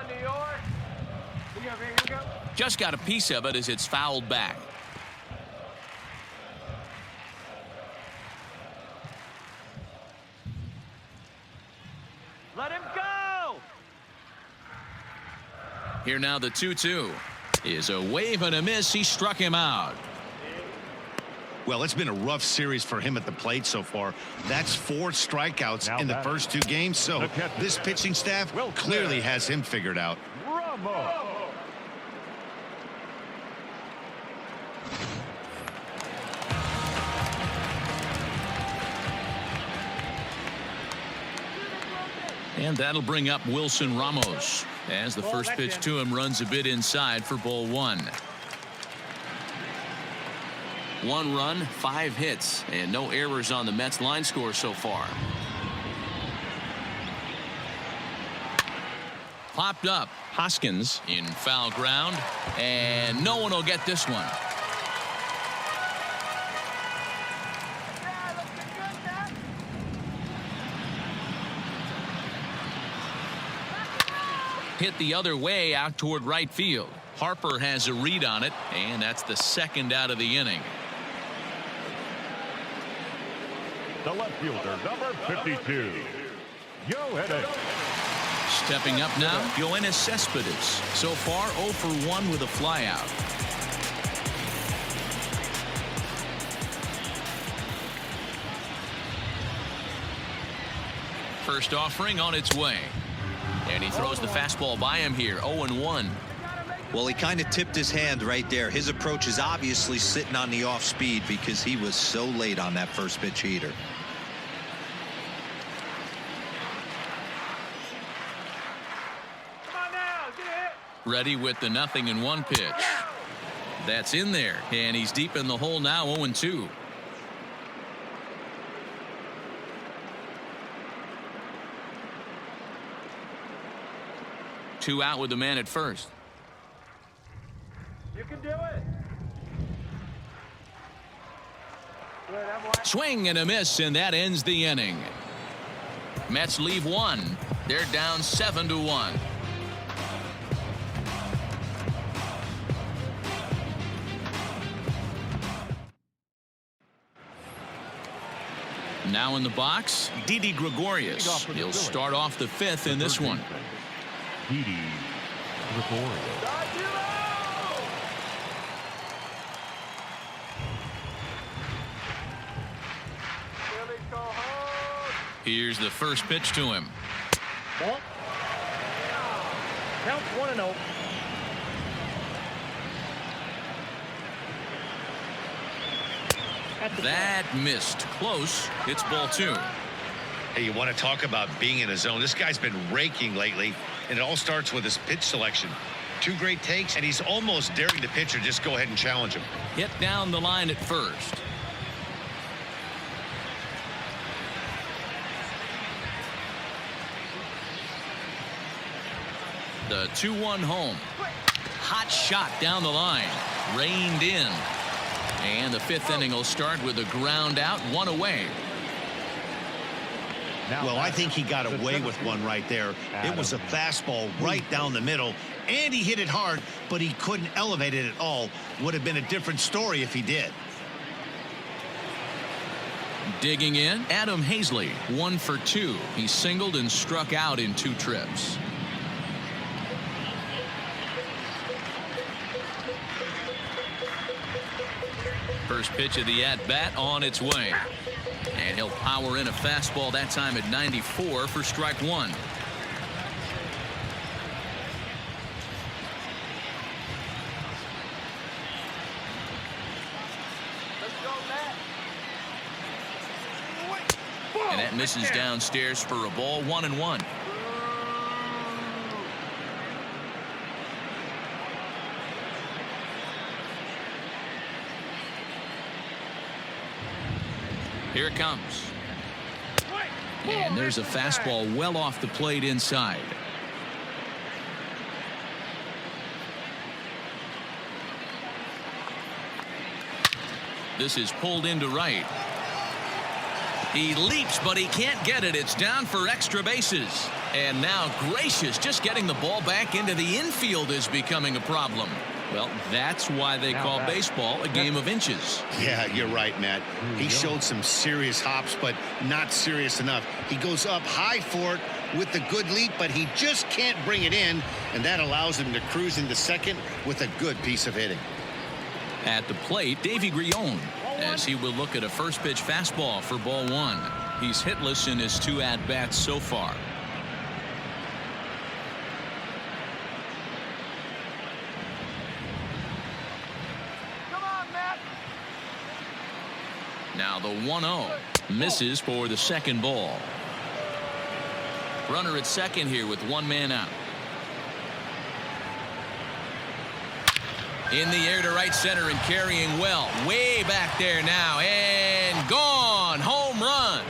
New York. Here we go. Just got a piece of it as it's fouled back. Let him go. Here now the 2-2 is a wave and a miss. He struck him out. Well, it's been a rough series for him at the plate so far. That's 4 strikeouts in the first 2 games. So this pitching staff clearly has him figured out. Bravo. And that'll bring up Wilson Ramos as the first pitch to him runs a bit inside for ball 1. 1 run, 5 hits, and no errors on the Mets line score so far. popped up. Hoskins in foul ground, and no one will get this one. Hit the other way out toward right field. Harper has a read on it, and that's the second out of the inning. The left fielder, number 52, Yoenis. Stepping up now, Yoenis Cespedes. So far, 0 for 1 with a flyout. First offering on its way. And he throws the fastball by him here, 0-1. Well, he kind of tipped his hand right there. His approach is obviously sitting on the off speed because he was so late on that first pitch heater. Come on now, get it. Ready with the 0-1 pitch. That's in there, and he's deep in the hole now, 0-2. Two out with the man at first. You can do it. Good, I'm like- Swing and a miss, and that ends the inning. Mets leave one. They're down 7-1. Now in the box, Didi Gregorius. He'll start off the fifth in this one. Didi Gregorius. Billy, go home. Here's the first pitch to him. Ball. Count 1-0. That missed. Close. It's ball 2. Hey, you want to talk about being in a zone? This guy's been raking lately, and it all starts with his pitch selection. 2 great takes, and he's almost daring the pitcher just go ahead and challenge him. Hit down the line at first. The 2-1 home. Hot shot down the line. Reined in. And the 5th inning will start with a ground out, 1 away. Well, I think he got away with one right there. It was a fastball right down the middle, and he hit it hard, but he couldn't elevate it at all. Would have been a different story if he did. Digging in, Adam Hazley, 1 for 2. He singled and struck out in 2 trips. First pitch of the at-bat on its way. And he'll power in a fastball that time at 94 for strike 1. Let's go, Matt. And that misses downstairs for a ball, 1-1. Here it comes. And there's a fastball well off the plate inside. This is pulled into right. He leaps, but he can't get it. It's down for extra bases. And now Gracious just getting the ball back into the infield is becoming a problem. Well, that's why they call baseball a game of inches. Yeah, you're right, Matt. He showed some serious hops, but not serious enough. He goes up high for it with the good leap, but he just can't bring it in, and that allows him to cruise into second with a good piece of hitting. At the plate, Davy Grillon, as he will look at a first pitch fastball for ball 1. He's hitless in his 2 at-bats so far. Now the 1-0 misses for the second ball. Runner at second here with 1 man out. In the air to right center and carrying well. Way back there now and gone. Home run.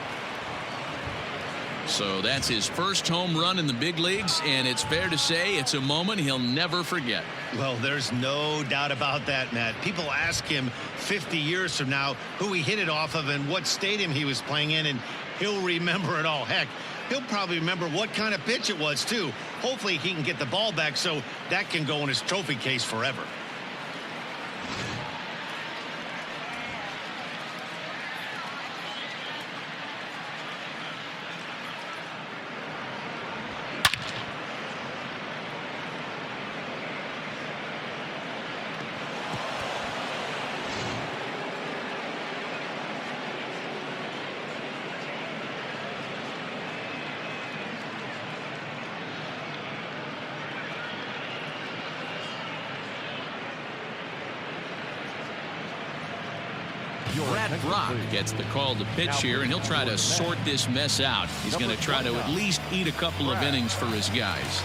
So that's his first home run in the big leagues, and it's fair to say it's a moment he'll never forget. Well, there's no doubt about that, Matt. People ask him 50 years from now who he hit it off of and what stadium he was playing in, and he'll remember it all. Heck, he'll probably remember what kind of pitch it was, too. Hopefully he can get the ball back so that can go in his trophy case forever. Brad Brock gets the call to pitch here, and he'll try to sort this mess out. He's going to try to at least eat a couple of innings for his guys.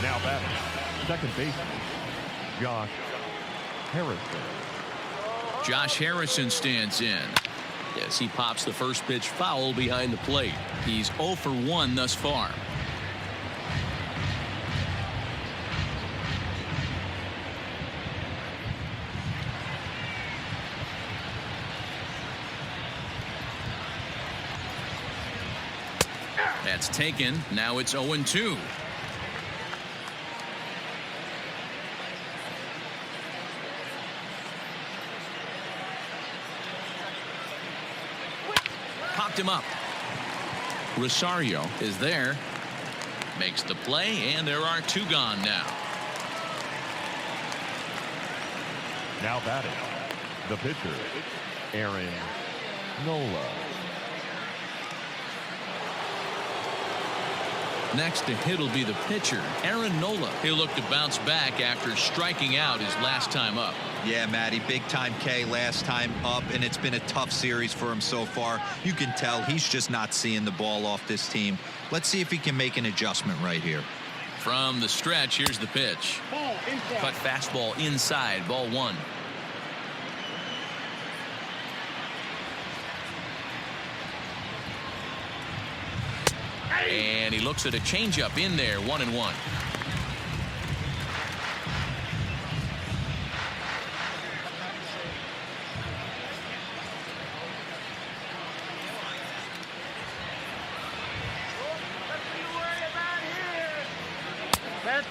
Now batting, second baseman, Josh Harrison. Josh Harrison stands in. Yes, he pops the first pitch foul behind the plate. He's 0 for 1 thus far. That's taken. Now it's 0-2. Popped him up. Rosario is there. Makes the play, and there are 2 gone now. Now batting, the pitcher, Nola. Next to hit will be the pitcher, Nola. He'll look to bounce back after striking out his last time up. Yeah, Matty, big time K last time up, and it's been a tough series for him so far. You can tell he's just not seeing the ball off this team. Let's see if he can make an adjustment right here. From the stretch, here's the pitch. Cut fastball inside, ball 1. And he looks at a changeup in there, 1-1.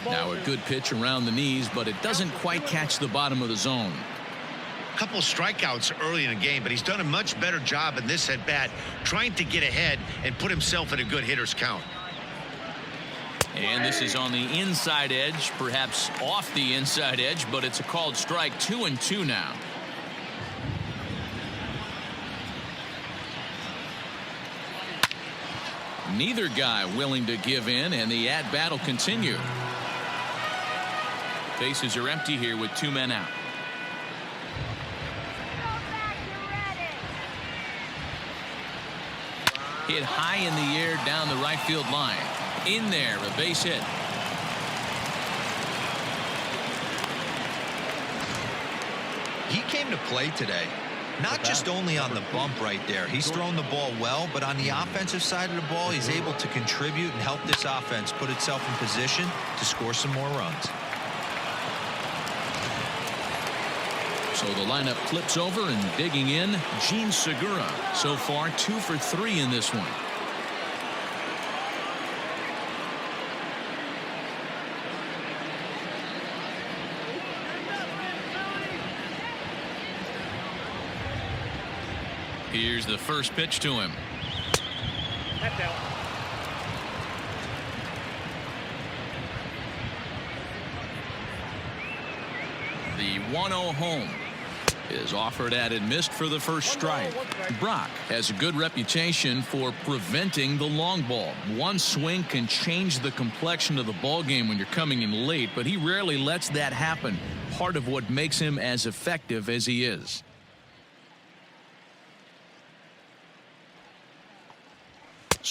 Now a good pitch around the knees, but it doesn't quite catch the bottom of the zone. A couple strikeouts early in the game, but he's done a much better job in this at bat trying to get ahead and put himself in a good hitter's count. And this is on the inside edge, perhaps off the inside edge, but it's a called strike. 2-2 now. Neither guy willing to give in, and the at-bat will continue. Bases are empty here with 2 men out. Hit high in the air down the right field line. In there, a base hit. He came to play today. Not just only on the bump right there. He's thrown the ball well, but on the offensive side of the ball, he's able to contribute and help this offense put itself in position to score some more runs. So the lineup flips over, and digging in, Gene Segura. So far 2 for 3 in this one. Here's the first pitch to him. The 1-0 home is offered at and missed for the first strike. Brock has a good reputation for preventing the long ball. One swing can change the complexion of the ball game when you're coming in late, but he rarely lets that happen. Part of what makes him as effective as he is.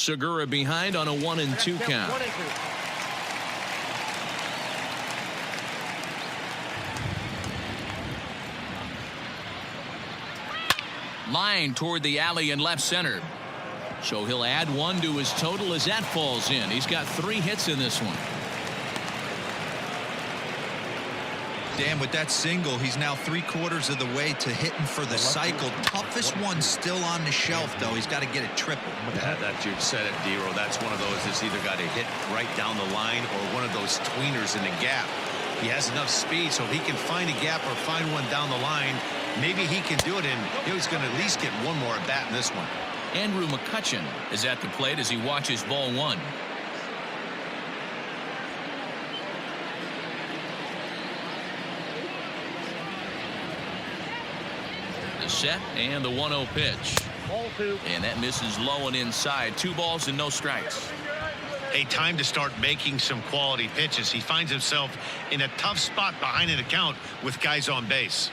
Segura behind on a 1-2 count. 1-2. Line toward the alley in left center. So he'll add one to his total as that falls in. He's got 3 hits in this one. Dan, with that single, he's now 3/4 of the way to hitting for the cycle. Toughest one still on the shelf, though. He's got to get it triple. Yeah, that you said it, Dero. That's one of those that's either got to hit right down the line or one of those tweeners in the gap. He has enough speed so he can find a gap or find one down the line. Maybe he can do it, and he's going to at least get one more at bat in this one. Andrew McCutcheon is at the plate as he watches ball 1. The set and the 1-0 pitch. Ball 2. And that misses low and inside. 2 balls and no strikes. A time to start making some quality pitches. He finds himself in a tough spot behind an account with guys on base.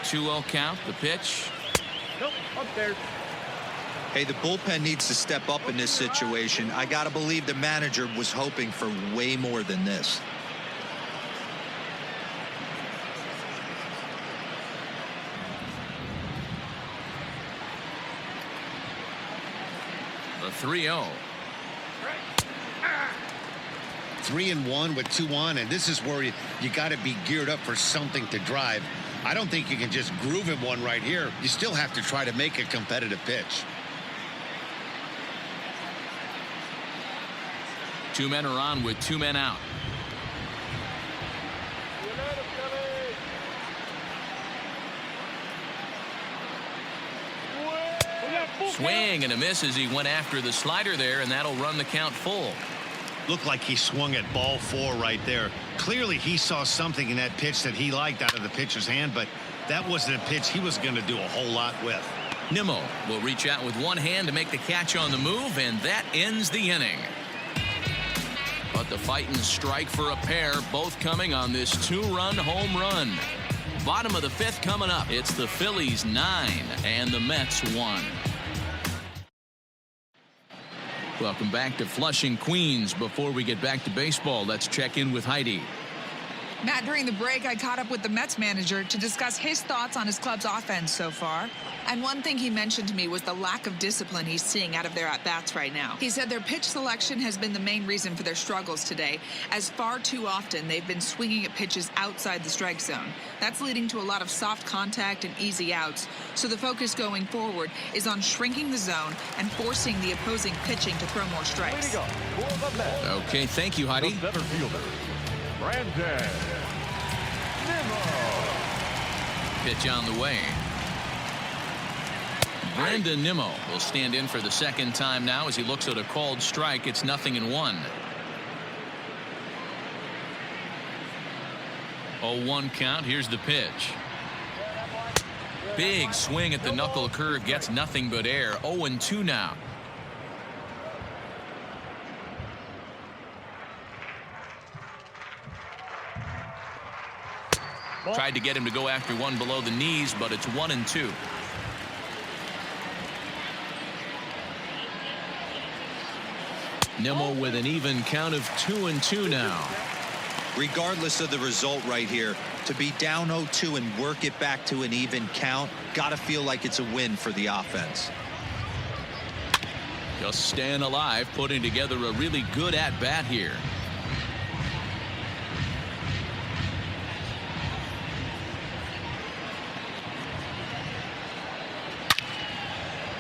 2-0 count. The pitch. Nope, upstairs. Hey, the bullpen needs to step up in this situation. I got to believe the manager was hoping for way more than this. The 3-0. 3-1 with 2 on, and this is where you got to be geared up for something to drive. I don't think you can just groove him one right here. You still have to try to make a competitive pitch. 2 men are on with 2 men out. Swing and a miss as he went after the slider there, and that'll run the count full. Looked like he swung at ball 4 right there. Clearly he saw something in that pitch that he liked out of the pitcher's hand, but that wasn't a pitch he was going to do a whole lot with. Nimmo will reach out with one hand to make the catch on the move, and that ends the inning. But the fighting strike for a pair, both coming on this 2-run home run. Bottom of the 5th coming up. It's the Phillies 9 and the Mets 1. Welcome back to Flushing, Queens. Before we get back to baseball, let's check in with Heidi. Matt, during the break, I caught up with the Mets manager to discuss his thoughts on his club's offense so far. And one thing he mentioned to me was the lack of discipline he's seeing out of their at-bats right now. He said their pitch selection has been the main reason for their struggles today, as far too often they've been swinging at pitches outside the strike zone. That's leading to a lot of soft contact and easy outs. So the focus going forward is on shrinking the zone and forcing the opposing pitching to throw more strikes. Way to go. For the Mets. Okay, thank you, Heidi. The center fielder, Brandon Nimmo. Pitch on the way. Brandon Nimmo will stand in for the 2nd time now as he looks at a called strike. It's 0-1. 0-1 count. Here's the pitch. Big swing at the knuckle curve, gets nothing but air. 0-2 now. Tried to get him to go after one below the knees, but it's 1-2. Nimmo with an even count of 2-2 now. Regardless of the result right here, to be down 0-2 and work it back to an even count, gotta feel like it's a win for the offense. Just staying alive, putting together a really good at-bat here.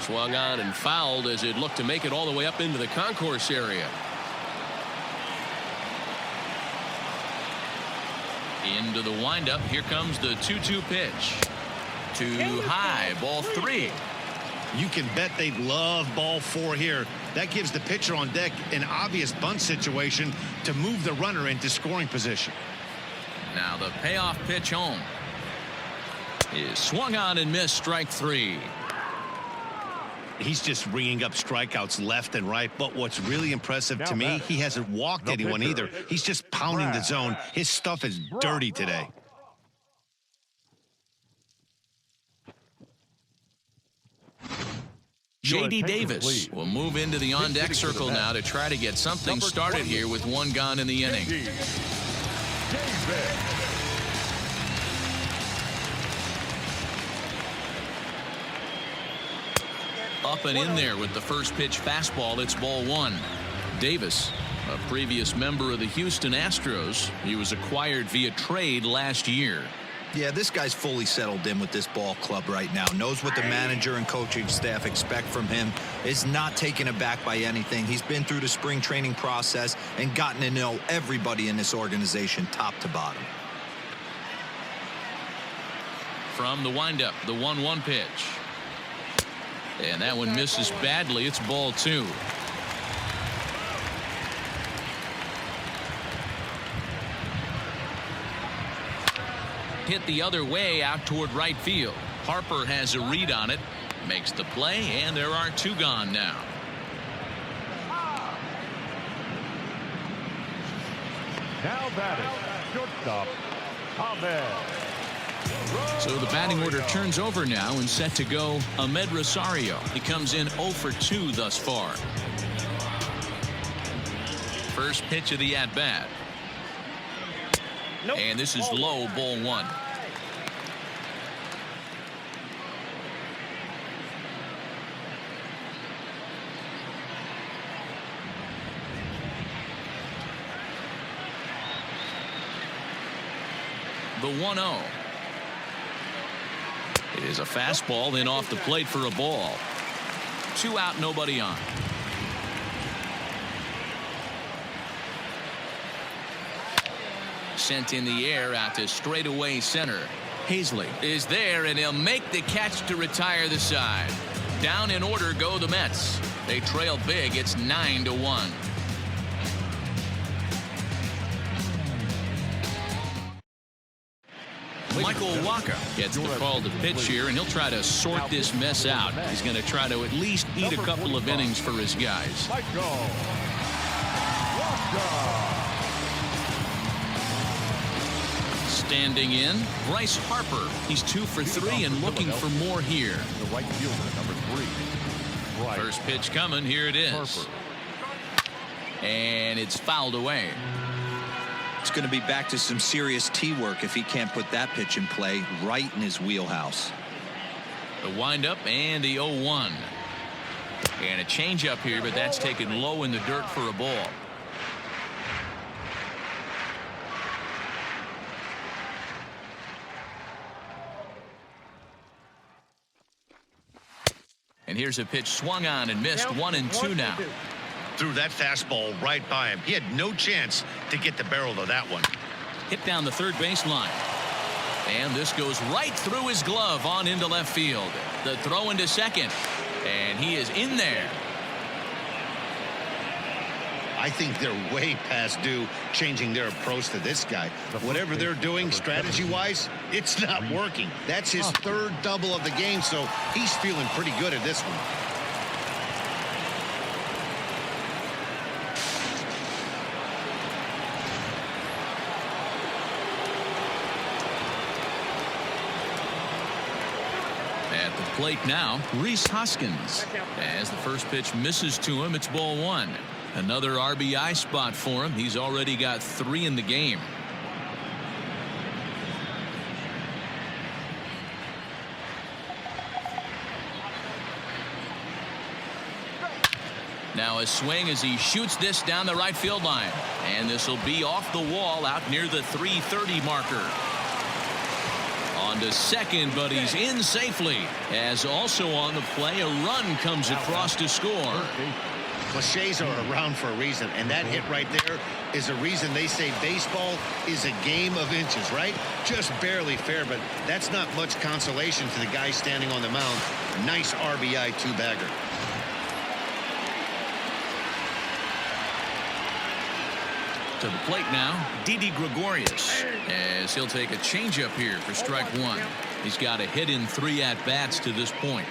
Swung on and fouled as it looked to make it all the way up into the concourse area. Into the windup. Here comes the 2-2 pitch. Too high. Ball 3. You can bet they love ball 4 here. That gives the pitcher on deck an obvious bunt situation to move the runner into scoring position. Now the payoff pitch home is swung on and missed. Strike 3. He's just ringing up strikeouts left and right. But what's really impressive to me, he hasn't walked anyone either. He's just pounding the zone. His stuff is dirty today. J.D. Davis will move into the on-deck circle now to try to get something started here with one gone in the inning. Up and in there with the first pitch fastball. It's ball one. Davis, a previous member of the Houston Astros. He was acquired via trade last year. Yeah, this guy's fully settled in with this ball club right now. Knows what the manager and coaching staff expect from him. Is not taken aback by anything. He's been through the spring training process and gotten to know everybody in this organization top to bottom. From the windup, the 1-1 pitch. And that one misses badly. It's ball two. Hit the other way out toward right field. Harper has a read on it, makes the play, and there are two gone now. Now batting, shortstop, Ahmed. So the batting order turns over now and set to go Ahmed Rosario. He comes in 0 for 2 thus far. First pitch of the at-bat. Nope. And this is low, ball one. The 1-0. It is a fastball, then off the plate for a ball. 2 out, nobody on. Sent in the air out to straightaway center. Hazley is there, and he'll make the catch to retire the side. Down in order go the Mets. They trail big. It's 9-1. Michael Waka gets the call to pitch here, and he'll try to sort this mess out. He's going to try to at least eat a couple of innings for his guys. Michael Waka. Standing in, Bryce Harper. He's 2 for 3 and looking for more here. The right fielder, number 3. Right. First pitch coming. Here it is. Harper. And it's fouled away. It's going to be back to some serious tee work if he can't put that pitch in play right in his wheelhouse. The windup and the 0-1. And a changeup here, but that's taken low in the dirt for a ball. And here's a pitch swung on and missed. 1-2 now. Threw that fastball right by him. He had no chance to get the barrel of that one. Hit down the third baseline. And this goes right through his glove on into left field. The throw into second. And he is in there. I think they're way past due changing their approach to this guy. Whatever they're doing strategy-wise, it's not working. That's his third double of the game, so he's feeling pretty good at this one. At the plate now, Rhys Hoskins. As the first pitch misses to him, it's ball one. Another RBI spot for him. He's already got 3 in the game. Now a swing as he shoots this down the right field line. And this will be off the wall out near the 330 marker. On to second, but he's in safely. As also on the play, a run comes across to score. Cliches are around for a reason, and that hit right there is a reason they say baseball is a game of inches, right? Just barely fair, but that's not much consolation to the guy standing on the mound. Nice RBI two-bagger. To the plate now, Didi Gregorius, as he'll take a changeup here for strike one. He's got a hit in 3 at-bats to this point.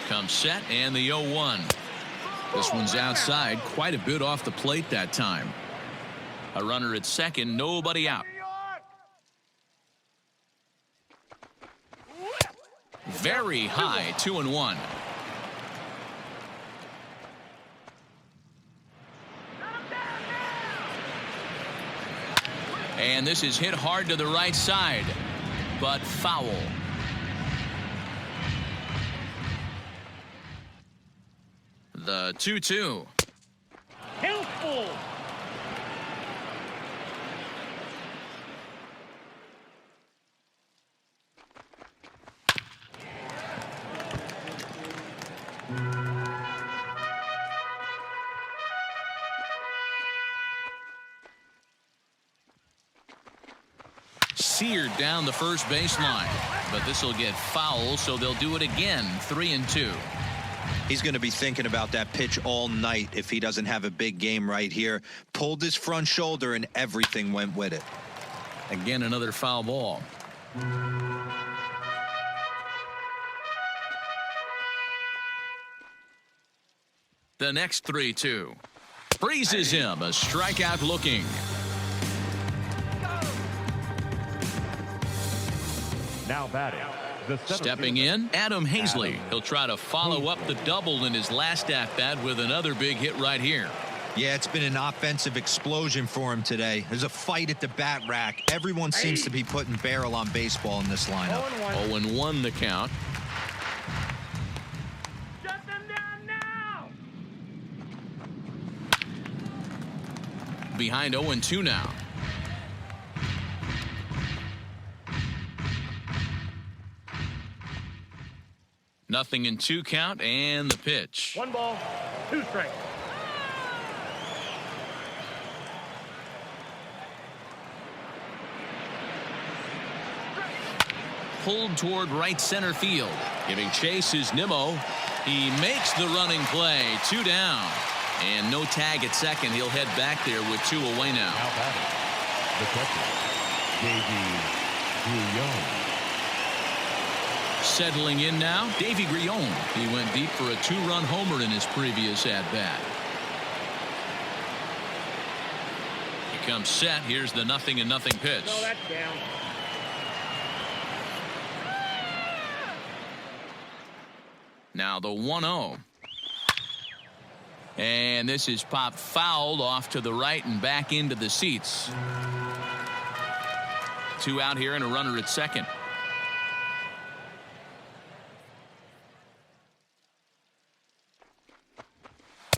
Comes set, and the 0-1. This one's outside, quite a bit off the plate that time. A runner at second, nobody out. Very high, 2-1. And this is hit hard to the right side, but foul. The 2-2. Helpful. Seared down the first baseline, but this will get foul, so they'll do it again. 3-2. He's going to be thinking about that pitch all night if he doesn't have a big game right here. Pulled his front shoulder and everything went with it. Again, another foul ball. The next 3-2. Freezes him. A strikeout looking. Now batting. Stepping in, Adam Hazley. He'll try to follow up the double in his last at-bat with another big hit right here. Yeah, it's been an offensive explosion for him today. There's a fight at the bat rack. Everyone seems to be putting barrel on baseball in this lineup. 0-1 the count. Shut them down now. Behind 0-2 now. Nothing in 2 count, and the pitch. 1 ball, 2 strikes. Pulled toward right center field. Giving chase is Nimmo. He makes the running play. 2 down. And no tag at second. He'll head back there with 2 away now. Now batting. The catcher, Davey Guillon. Settling in now, Davey Guillon. He went deep for a 2-run homer in his previous at-bat. He comes set. Here's the 0-0 pitch. No, that's down. Now the 1-0. And this is popped fouled off to the right and back into the seats. 2 out here and a runner at second.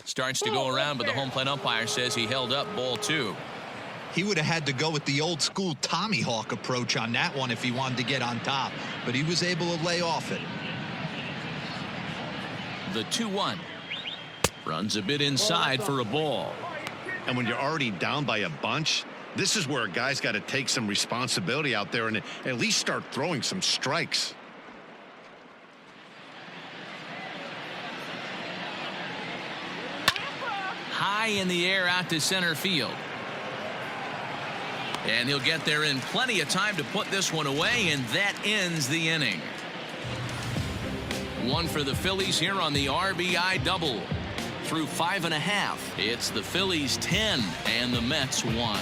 Starts to go around, but the home plate umpire says he held up ball 2. He would have had to go with the old school Tommy Hawk approach on that one if he wanted to get on top, but he was able to lay off it. The 2-1. Runs a bit inside for a ball. And when you're already down by a bunch, this is where a guy's got to take some responsibility out there and at least start throwing some strikes. High in the air out to center field. And he'll get there in plenty of time to put this one away, and that ends the inning. 1 for the Phillies here on the RBI double. Through 5.5, it's the Phillies 10 and the Mets 1.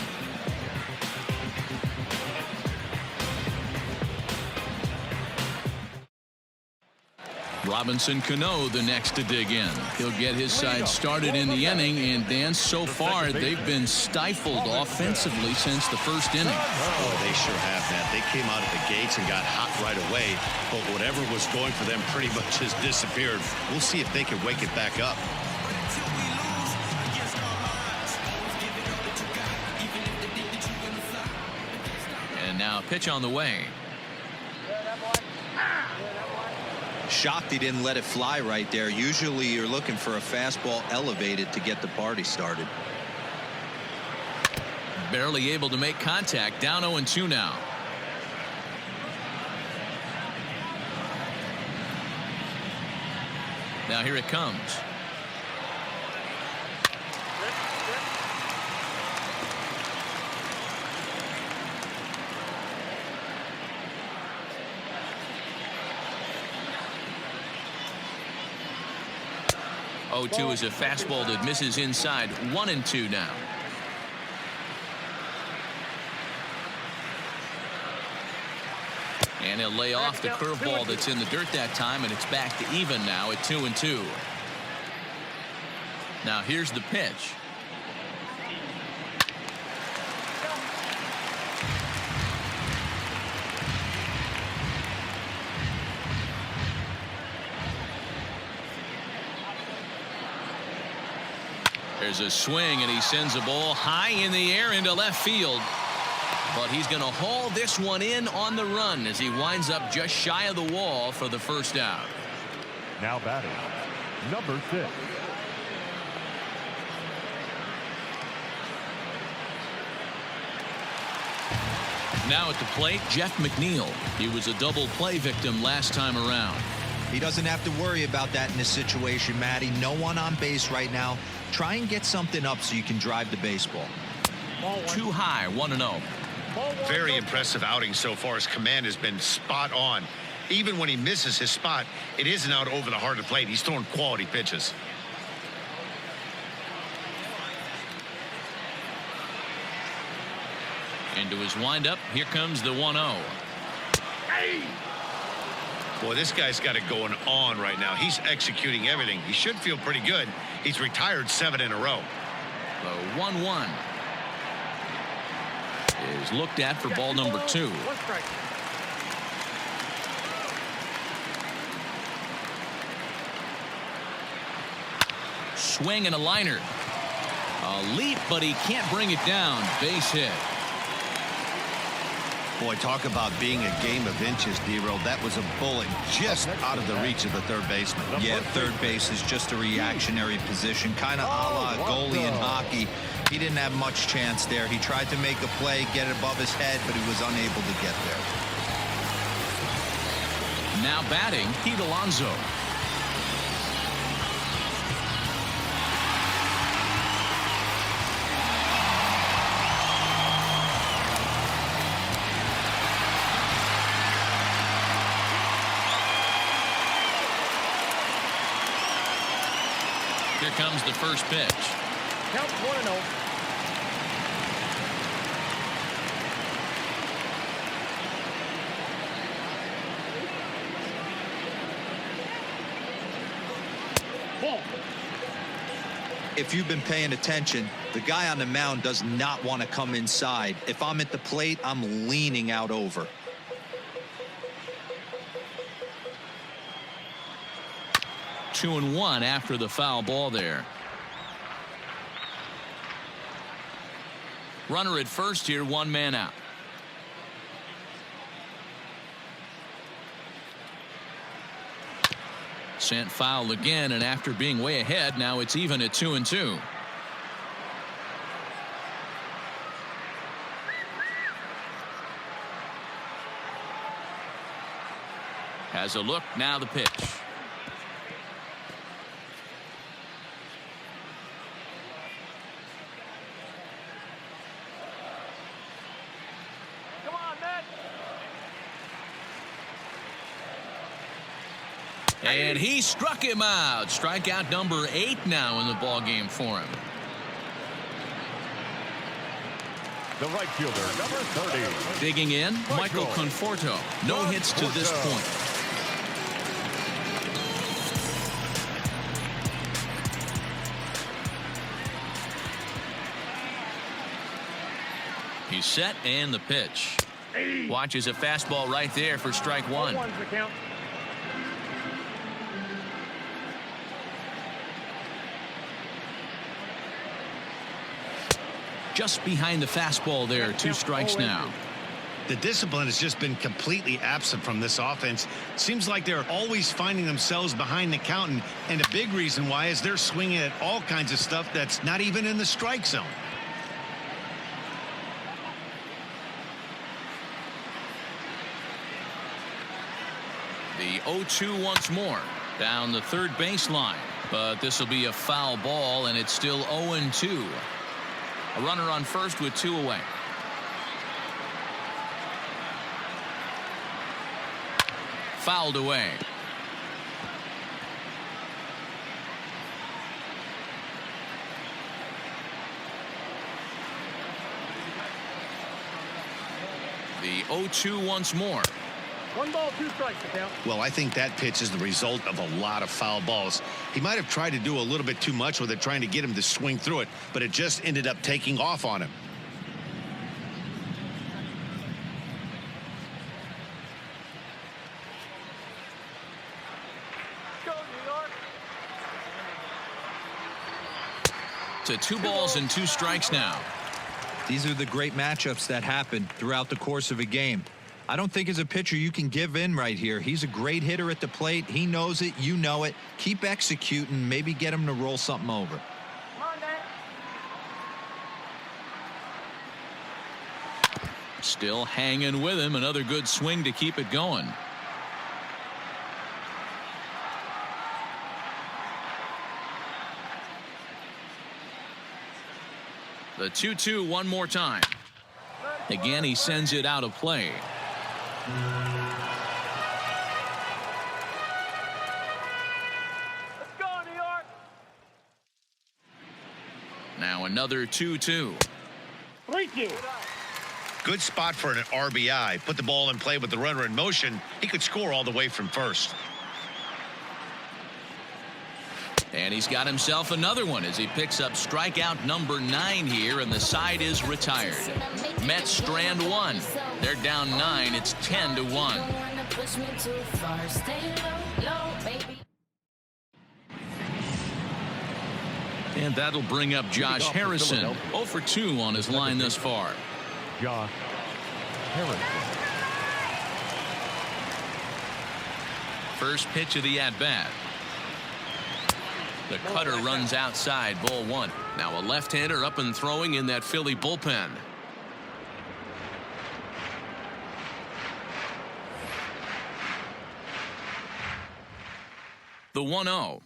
Robinson Cano the next to dig in. He'll get his side started in the inning, and Dan, so far they've been stifled offensively since the first inning. Oh, they sure have that. They came out of the gates and got hot right away, but whatever was going for them pretty much has disappeared. We'll see if they can wake it back up. And now pitch on the way. Shocked he didn't let it fly right there. Usually you're looking for a fastball elevated to get the party started. Barely able to make contact. Down 0-2 now. Now here it comes. Oh, 2 is a fastball that misses inside. 1-2 now. And he'll lay off the curveball that's in the dirt that time, and it's back to even now at 2-2. Now here's the pitch. There's a swing, and he sends a ball high in the air into left field. But he's going to haul this one in on the run as he winds up just shy of the wall for the first out. Now batting, number 6. Now at the plate, Jeff McNeil. He was a double play victim last time around. He doesn't have to worry about that in this situation, Matty. No one on base right now. Try and get something up so you can drive the baseball. Too high, 1-0. Very impressive outing so far. His command has been spot on. Even when he misses his spot, it isn't out over the heart of the plate. He's throwing quality pitches. Into his windup, here comes the 1-0. Boy, this guy's got it going on right now. He's executing everything. He should feel pretty good. He's retired 7 in a row. The 1-1 is looked at for ball number 2. Swing and a liner. A leap, but he can't bring it down. Base hit. Boy, talk about being a game of inches, D-Roll. That was a bullet just out of the reach of the third baseman. Yeah, third base is just a reactionary position, kind of a la goalie in hockey. He didn't have much chance there. He tried to make a play, get it above his head, but he was unable to get there. Now batting, Pete Alonso. Here comes the first pitch. Count 1-0. Ball. If you've been paying attention, the guy on the mound does not want to come inside. If I'm at the plate, I'm leaning out over. 2-1 after the foul ball there. Runner at first here, 1 man out. Sent foul again, and after being way ahead, now it's even at 2-2. Has a look, now the pitch. And he struck him out. Strikeout number 8 now in the ball game for him. The right fielder, number 30. Digging in, Michael Conforto. No hits to this point. He's set, and the pitch. Watches a fastball right there for strike 1. Just behind the fastball there, 2 strikes now. The discipline has just been completely absent from this offense. Seems like they're always finding themselves behind the count, and a big reason why is they're swinging at all kinds of stuff that's not even in the strike zone. The 0-2 once more down the third baseline, but this will be a foul ball, and it's still 0-2. A runner on first with 2 away. Fouled away. The 0-2 once more. 1 ball, 2 strikes, the count. Well, I think that pitch is the result of a lot of foul balls. He might have tried to do a little bit too much with it, trying to get him to swing through it, but it just ended up taking off on him. To 2 balls and 2 strikes now. These are the great matchups that happen throughout the course of a game. I don't think as a pitcher you can give in right here. He's a great hitter at the plate. He knows it. You know it. Keep executing. Maybe get him to roll something over. Still hanging with him. Another good swing to keep it going. The 2-2 one more time. Again, he sends it out of play. Let's go, New York. Now another 2-2. 3-2. Good spot for an RBI. Put the ball in play with the runner in motion. He could score all the way from first. And he's got himself another one as he picks up strikeout number 9 here, and the side is retired. Mets strand 1. They're down 9. It's 10-1. And that'll bring up Josh Harrison. 0 for 2 on his line thus far. Josh Harrison. First pitch of the at-bat. The cutter runs outside, ball 1. Now a left-hander up and throwing in that Philly bullpen. The 1-0.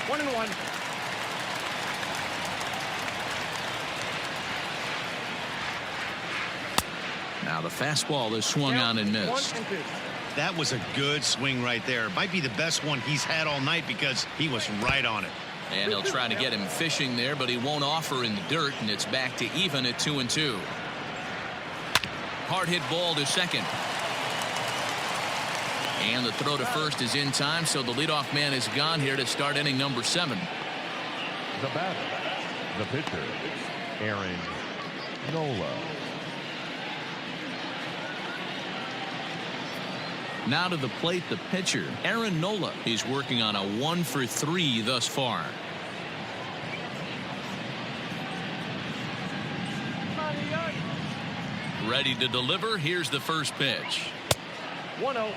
1-1. Now the fastball is swung on and missed. 1-2. That was a good swing right there. Might be the best one he's had all night because he was right on it. And he'll try to get him fishing there, but he won't offer in the dirt, and it's back to even at 2-2. Hard hit ball to second. And the throw to first is in time, so the leadoff man is gone here to start inning number 7. The batter, the pitcher, Aaron Nola. Now to the plate, the pitcher, Aaron Nola. He's working on a 1 for 3 thus far. Ready to deliver. Here's the first pitch. 1-0.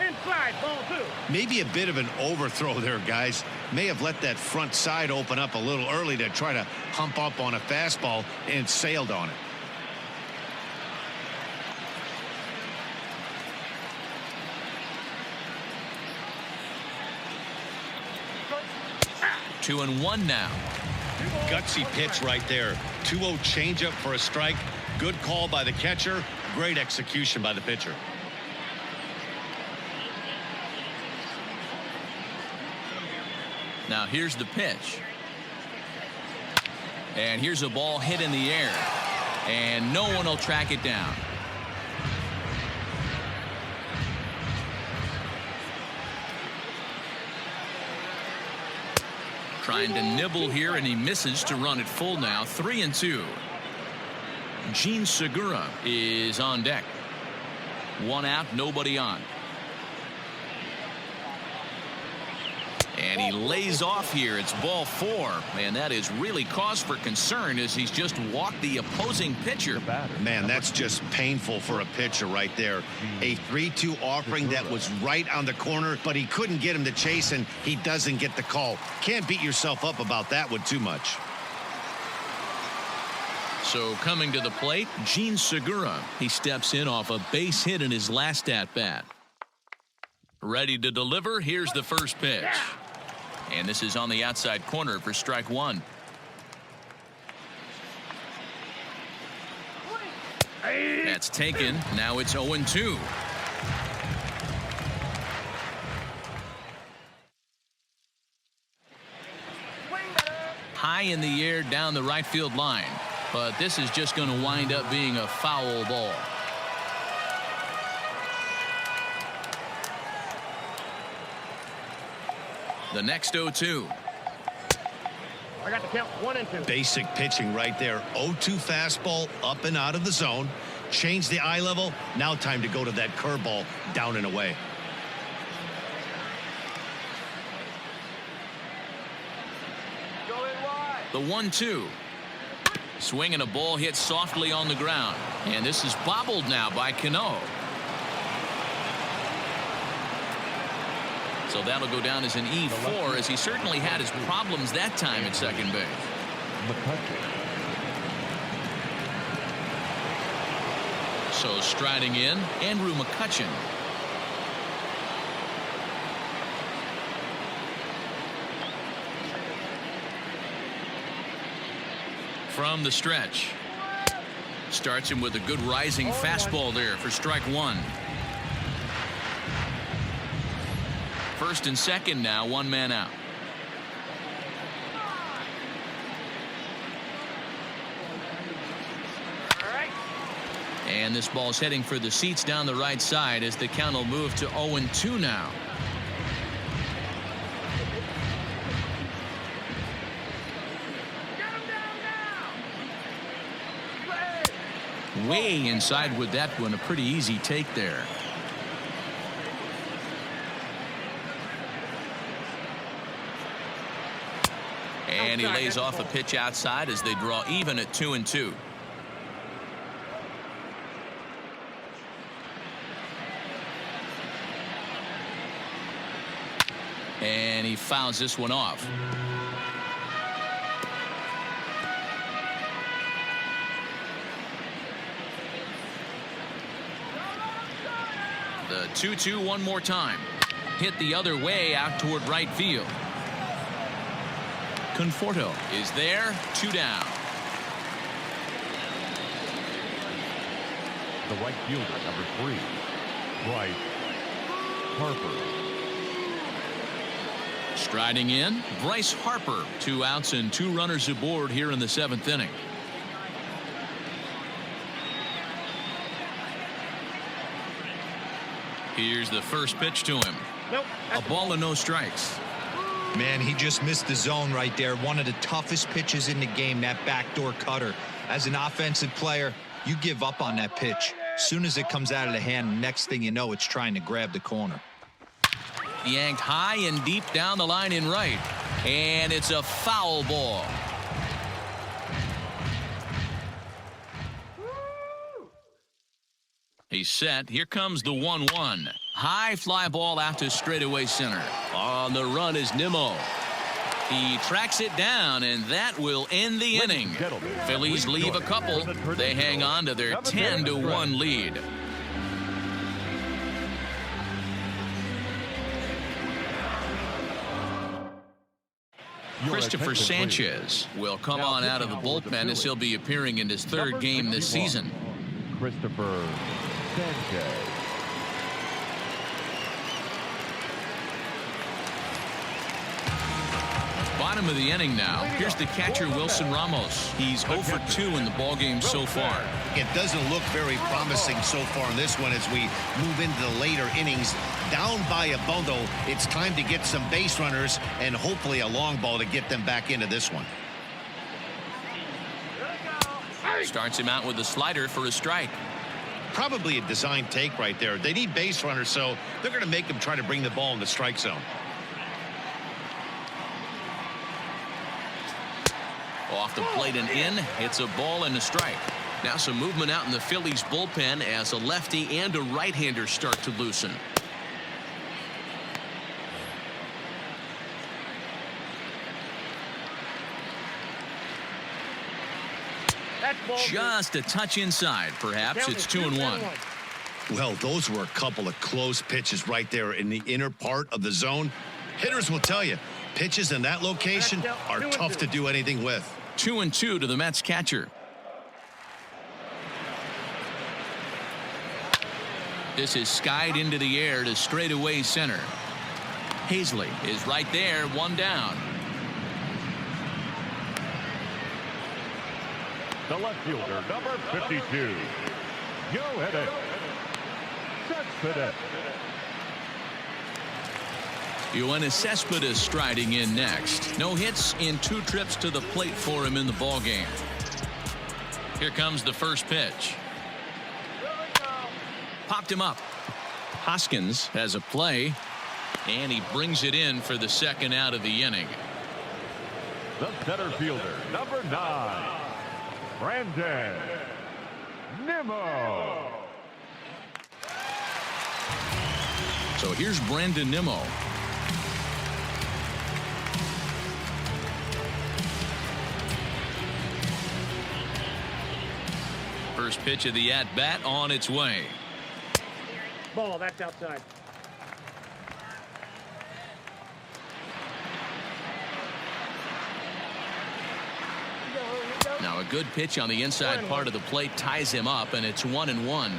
Inside, ball 2. Maybe a bit of an overthrow there, guys. May have let that front side open up a little early to try to hump up on a fastball and sailed on it. Two and one now. Gutsy pitch right there. 2-0 changeup for a strike. Good call by the catcher. Great execution by the pitcher. Now here's the pitch. And here's a ball hit in the air. And no one will track it down. Trying to nibble here, and he misses to run it full now. 3-2. Gene Segura is on deck. 1 out, nobody on. And he lays off here. It's ball 4. And that is really cause for concern as he's just walked the opposing pitcher. Man, that's just painful for a pitcher right there. A 3-2 offering that was right on the corner, but he couldn't get him to chase, and he doesn't get the call. Can't beat yourself up about that one too much. So coming to the plate, Gene Segura. He steps in off a base hit in his last at-bat. Ready to deliver. Here's the first pitch. And this is on the outside corner for strike 1. That's taken. Now it's 0-2. high in the air down the right field line. But this is just going to wind up being a foul ball. The next 0-2. I got the count 1 and 2. Basic pitching right there. 0-2 fastball up and out of the zone. Change the eye level. Now time to go to that curveball down and away. The 1-2. Swinging a ball hit softly on the ground. And this is bobbled now by Cano. So that'll go down as an E4, as he certainly had his problems that time at second base. So striding in, Andrew McCutchen. From the stretch. Starts him with a good rising fastball there for strike 1. First and second now, 1 man out. And this ball's heading for the seats down the right side as the count will move to 0-2 now. Way inside with that one, a pretty easy take there. And he lays off a pitch outside as they draw even at 2-2. And he fouls this one off. The 2-2 one more time. Hit the other way out toward right field. Conforto is there, 2 down. The right fielder, number 3, Bryce Harper. Striding in, Bryce Harper. 2 outs and 2 runners aboard here in the 7th inning. Here's the first pitch to him. Nope. A ball and no strikes. Man, he just missed the zone right there. One of the toughest pitches in the game, that backdoor cutter. As an offensive player, you give up on that pitch. As soon as it comes out of the hand, next thing you know, it's trying to grab the corner. Yanked high and deep down the line in right. And it's a foul ball. He's set. Here comes the 1-1. High fly ball out to straightaway center. On the run is Nimmo. He tracks it down, and that will end the inning. Phillies leave a couple. They hang on to their 10-1 lead. Christopher Sanchez will come on out of the bullpen as he'll be appearing in his 3rd game this season. Christopher Sanchez. Bottom of the inning now. Here's the catcher, Wilson Ramos. He's 0 for 2 in the ballgame so far. It doesn't look very promising so far in this one as we move into the later innings. Down by a bundle, it's time to get some base runners and hopefully a long ball to get them back into this one. Starts him out with a slider for a strike. Probably a design take right there. They need base runners, so they're going to make them try to bring the ball in the strike zone. Off the plate and in. It's a ball and a strike. Now some movement out in the Phillies bullpen as a lefty and a right-hander start to loosen. Just a touch inside, perhaps. It's 2-1. Well, those were a couple of close pitches right there in the inner part of the zone. Hitters will tell you, pitches in that location are tough to do anything with. 2-2 to the Mets catcher. This is skied into the air to straightaway center. Hazley is right there, 1 down. The left fielder, number 52. Go ahead. Cespedes. Yoenis Cespedes striding in next. No hits in 2 trips to the plate for him in the ballgame. Here comes the first pitch. Popped him up. Hoskins has a play, and he brings it in for the second out of the inning. The center fielder, number 9, Brandon Nimmo. So here's Brandon Nimmo. First pitch of the at-bat on its way. Ball, that's outside. Now a good pitch on the inside part of the plate ties him up, and it's 1-1.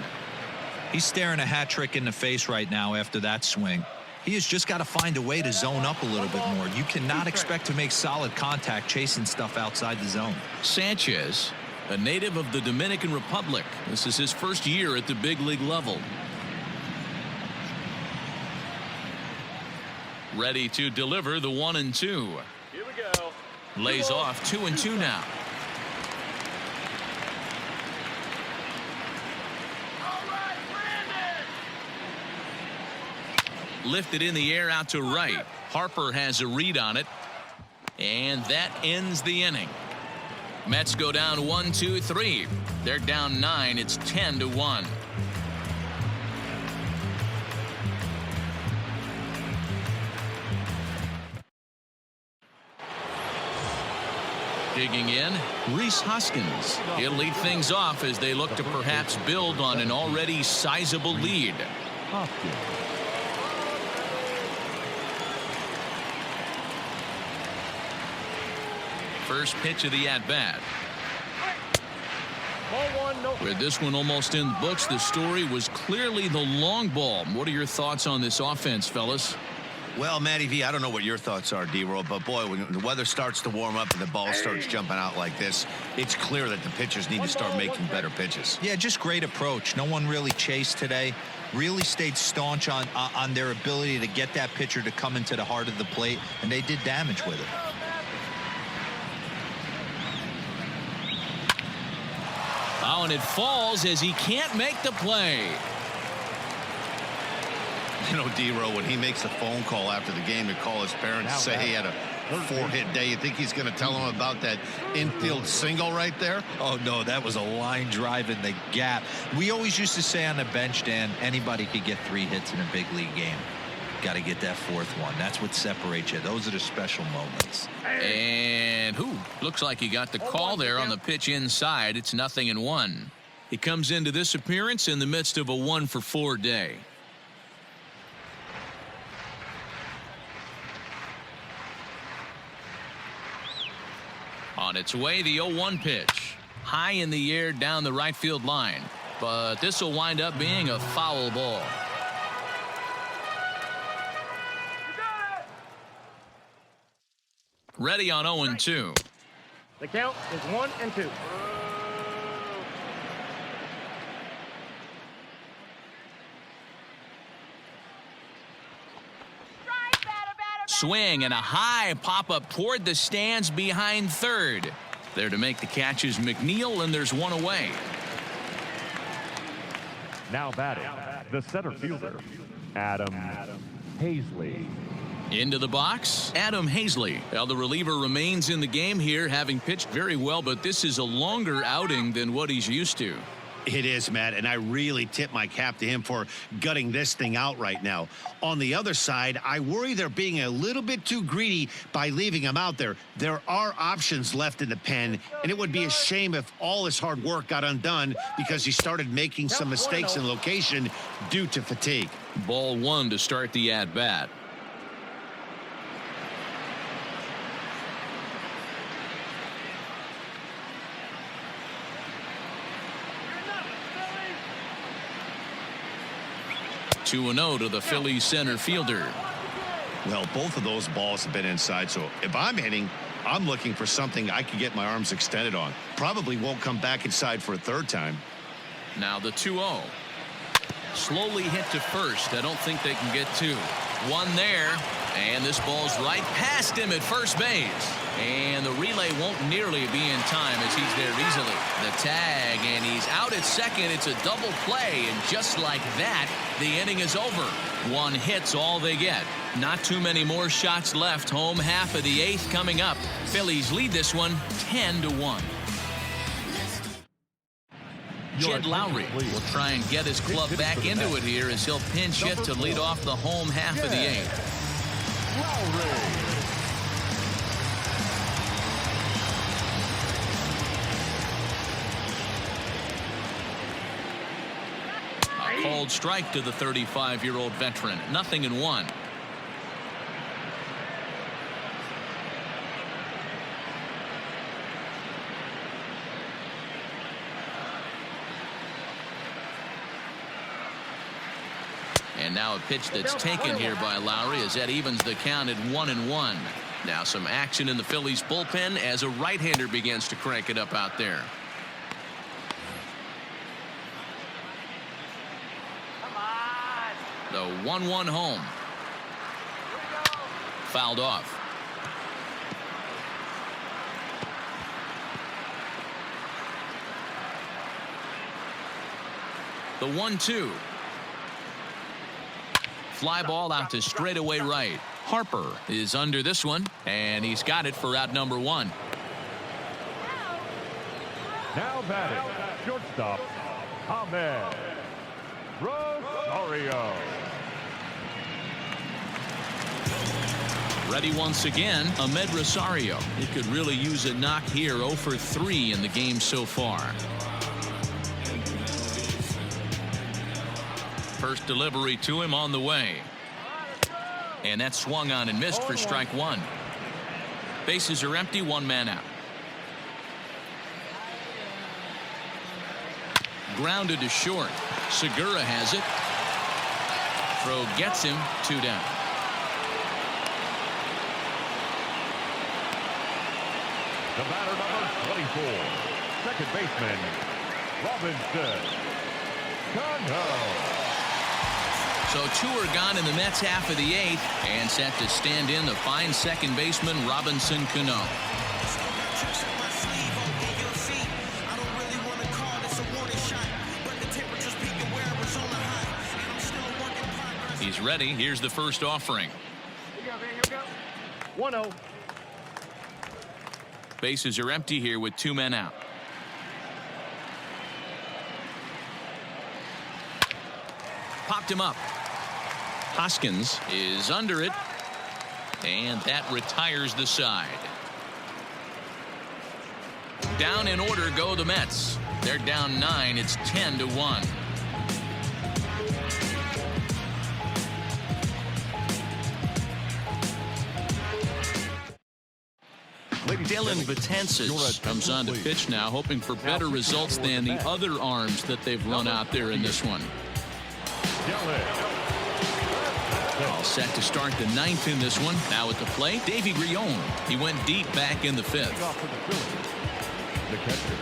He's staring a hat trick in the face right now after that swing. He has just got to find a way to zone up a little bit more. You cannot expect to make solid contact chasing stuff outside the zone. Sanchez, a native of the Dominican Republic. This is his first year at the big league level. Ready to deliver the 1-2. Here we go. Lays off 2-2 now. Lifted in the air out to right. Harper has a read on it, and that ends the inning. Mets go down 1-2-3. They're down 9. It's 10-1. Digging in, Rhys Hoskins. He'll lead things off as they look to perhaps build on an already sizable lead. First pitch of the at-bat. With this one almost in the books, the story was clearly the long ball. What are your thoughts on this offense, fellas? Well, Matty V, I don't know what your thoughts are, D-Roll, but boy, when the weather starts to warm up and the ball starts jumping out like this, it's clear that the pitchers need to start making better pitches. Yeah, just great approach. No one really chased today. Really stayed staunch on their ability to get that pitcher to come into the heart of the plate, and they did damage with it. Oh, and it falls as he can't make the play. You know, D-Roll, when he makes a phone call after the game to call his parents, say he had a 4-hit day, you think he's going to tell them about that infield single right there? Oh, no, that was a line drive in the gap. We always used to say on the bench, Dan, anybody could get 3 hits in a big league game. Got to get that 4th one. That's what separates you. Those are the special moments. And looks like he got the call there on the pitch inside. It's 0-1. He comes into this appearance in the midst of a 1-for-4 day. On its way, the 0-1 pitch. High in the air down the right field line. But this will wind up being a foul ball. Ready on 0-2. The count is 1-2. Swing and a high pop-up toward the stands behind third. There to make the catch is McNeil, and there's one away. Now batting, the center fielder, Adam Hazley. Into the box, Adam Hazley. Well, the reliever remains in the game here, having pitched very well, but this is a longer outing than what he's used to. It is, Matt, and I really tip my cap to him for gutting this thing out right now. On the other side, I worry they're being a little bit too greedy by leaving him out there. There are options left in the pen, and it would be a shame if all his hard work got undone because he started making some mistakes in location due to fatigue. Ball 1 to start the at-bat. Two 2-0 to the Phillies center fielder. Well, both of those balls have been inside, so if I'm hitting, I'm looking for something I can get my arms extended on. Probably won't come back inside for a third time. Now the 2-0. Slowly hit to first. I don't think they can get two. One there. And this ball's right past him at first base. And the relay won't nearly be in time as he's there easily. The tag, and he's out at second. It's a double play, and just like that, the inning is over. One hit's all they get. Not too many more shots left. Home half of the 8th coming up. Phillies lead this one 10-1. Jed Lowry will try and get his club back into it here as he'll pinch hit to lead off the home half of the 8th. A cold strike to the 35-year-old veteran. 0-1. And now a pitch that's taken here by Lowry as that evens the count at 1-1. Now some action in the Phillies bullpen as a right-hander begins to crank it up out there. The 1-1 home. Fouled off. The 1-2. Fly ball out to straightaway right. Harper is under this one, and he's got it for out number 1. Now batting, shortstop, Ahmed Rosario. Ready once again, Ahmed Rosario. He could really use a knock here. 0 for 3 in the game so far. First delivery to him on the way. And that swung on and missed for strike 1. Bases are empty, 1 man out. Grounded to short. Segura has it. Throw gets him, 2 down. The batter number 24, second baseman, Robinson Cano. So 2 are gone in the Mets half of the 8th, and set to stand in the fine second baseman Robinson Cano. He's ready. Here's the first offering. Here we go. 1-0. Bases are empty here with 2 men out. Popped him up. Hoskins is under it, and that retires the side. Down in order go the Mets. They're down 9. It's 10-1. Dylan Betances comes on to pitch now, hoping for better results than the other arms that they've run out there in this one. All set to start the 9th in this one. Now at the plate, Davey Grillon. He went deep back in the 5th. The catcher,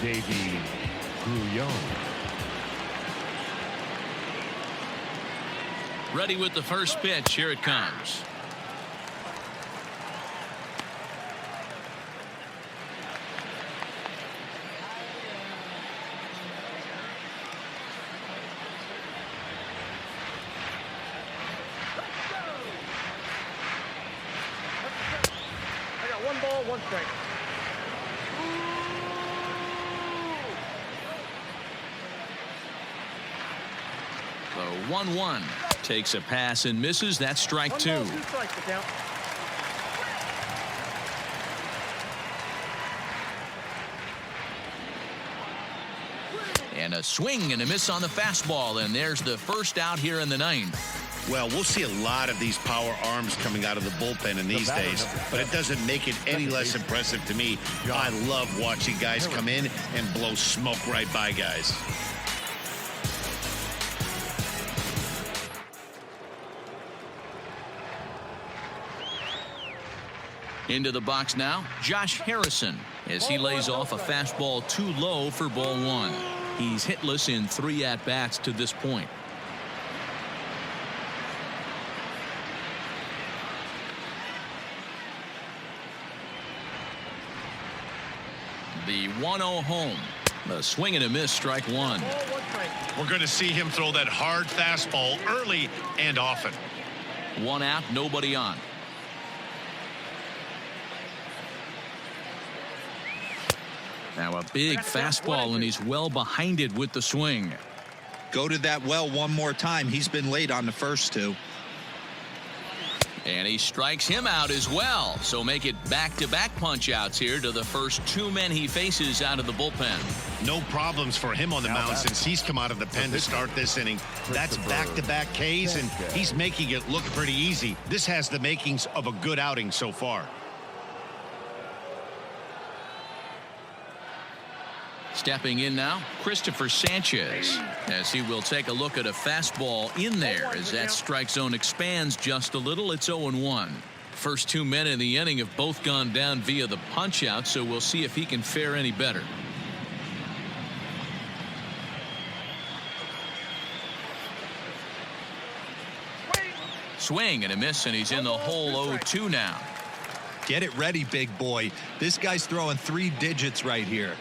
Davey Grillon. Ready with the first pitch. Here it comes. I got 1 ball, 1 strike. The 1-1 takes a pass and misses. That's strike 1 2. ball, 2 strikes to count. And a swing and a miss on the fastball, and there's the first out here in the 9th. Well, we'll see a lot of these power arms coming out of the bullpen in these days, but it doesn't make it any less impressive to me. I love watching guys come in and blow smoke right by guys. Into the box now, Josh Harrison, as he lays off a fastball too low for ball one. He's hitless in 3 at-bats to this point. The 1-0 home. A swing and a miss, strike one. We're going to see him throw that hard fastball early and often. 1 out, nobody on. Now a big fastball, and he's well behind it with the swing. Go to that well one more time. He's been late on the first 2. And he strikes him out as well. So make it back-to-back punch-outs here to the first 2 men he faces out of the bullpen. No problems for him on the mound since he's come out of the pen to start this inning. That's back-to-back Ks, and he's making it look pretty easy. This has the makings of a good outing so far. Stepping in now, Christopher Sanchez, as he will take a look at a fastball in there as that strike zone expands just a little. It's 0-1. First 2 men in the inning have both gone down via the punch out, so we'll see if he can fare any better. Swing and a miss, and he's in the hole 0-2 now. Get it ready, big boy. This guy's throwing 3 digits right here.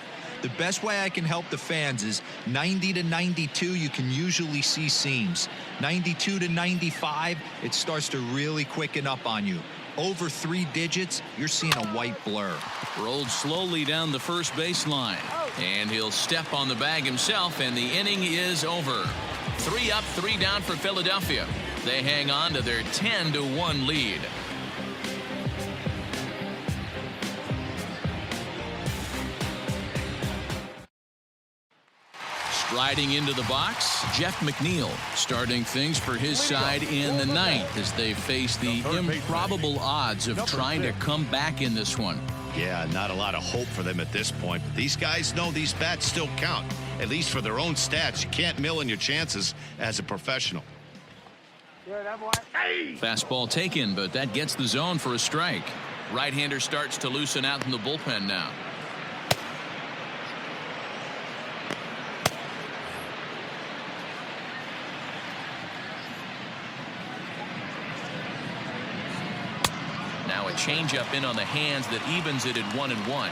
The best way I can help the fans is 90 to 92, you can usually see seams. 92 to 95, it starts to really quicken up on you. Over 3 digits, you're seeing a white blur. Rolled slowly down the first baseline, and he'll step on the bag himself, and the inning is over. 3 up, 3 down for Philadelphia. They hang on to their 10-1 lead. Riding into the box, Jeff McNeil starting things for his side in the 9th as they face the improbable odds of trying to come back in this one. Yeah, not a lot of hope for them at this point. But these guys know these bats still count, at least for their own stats. You can't mill in your chances as a professional. Fastball taken, but that gets the zone for a strike. Right-hander starts to loosen out in the bullpen now. Now a changeup in on the hands that evens it at 1-1.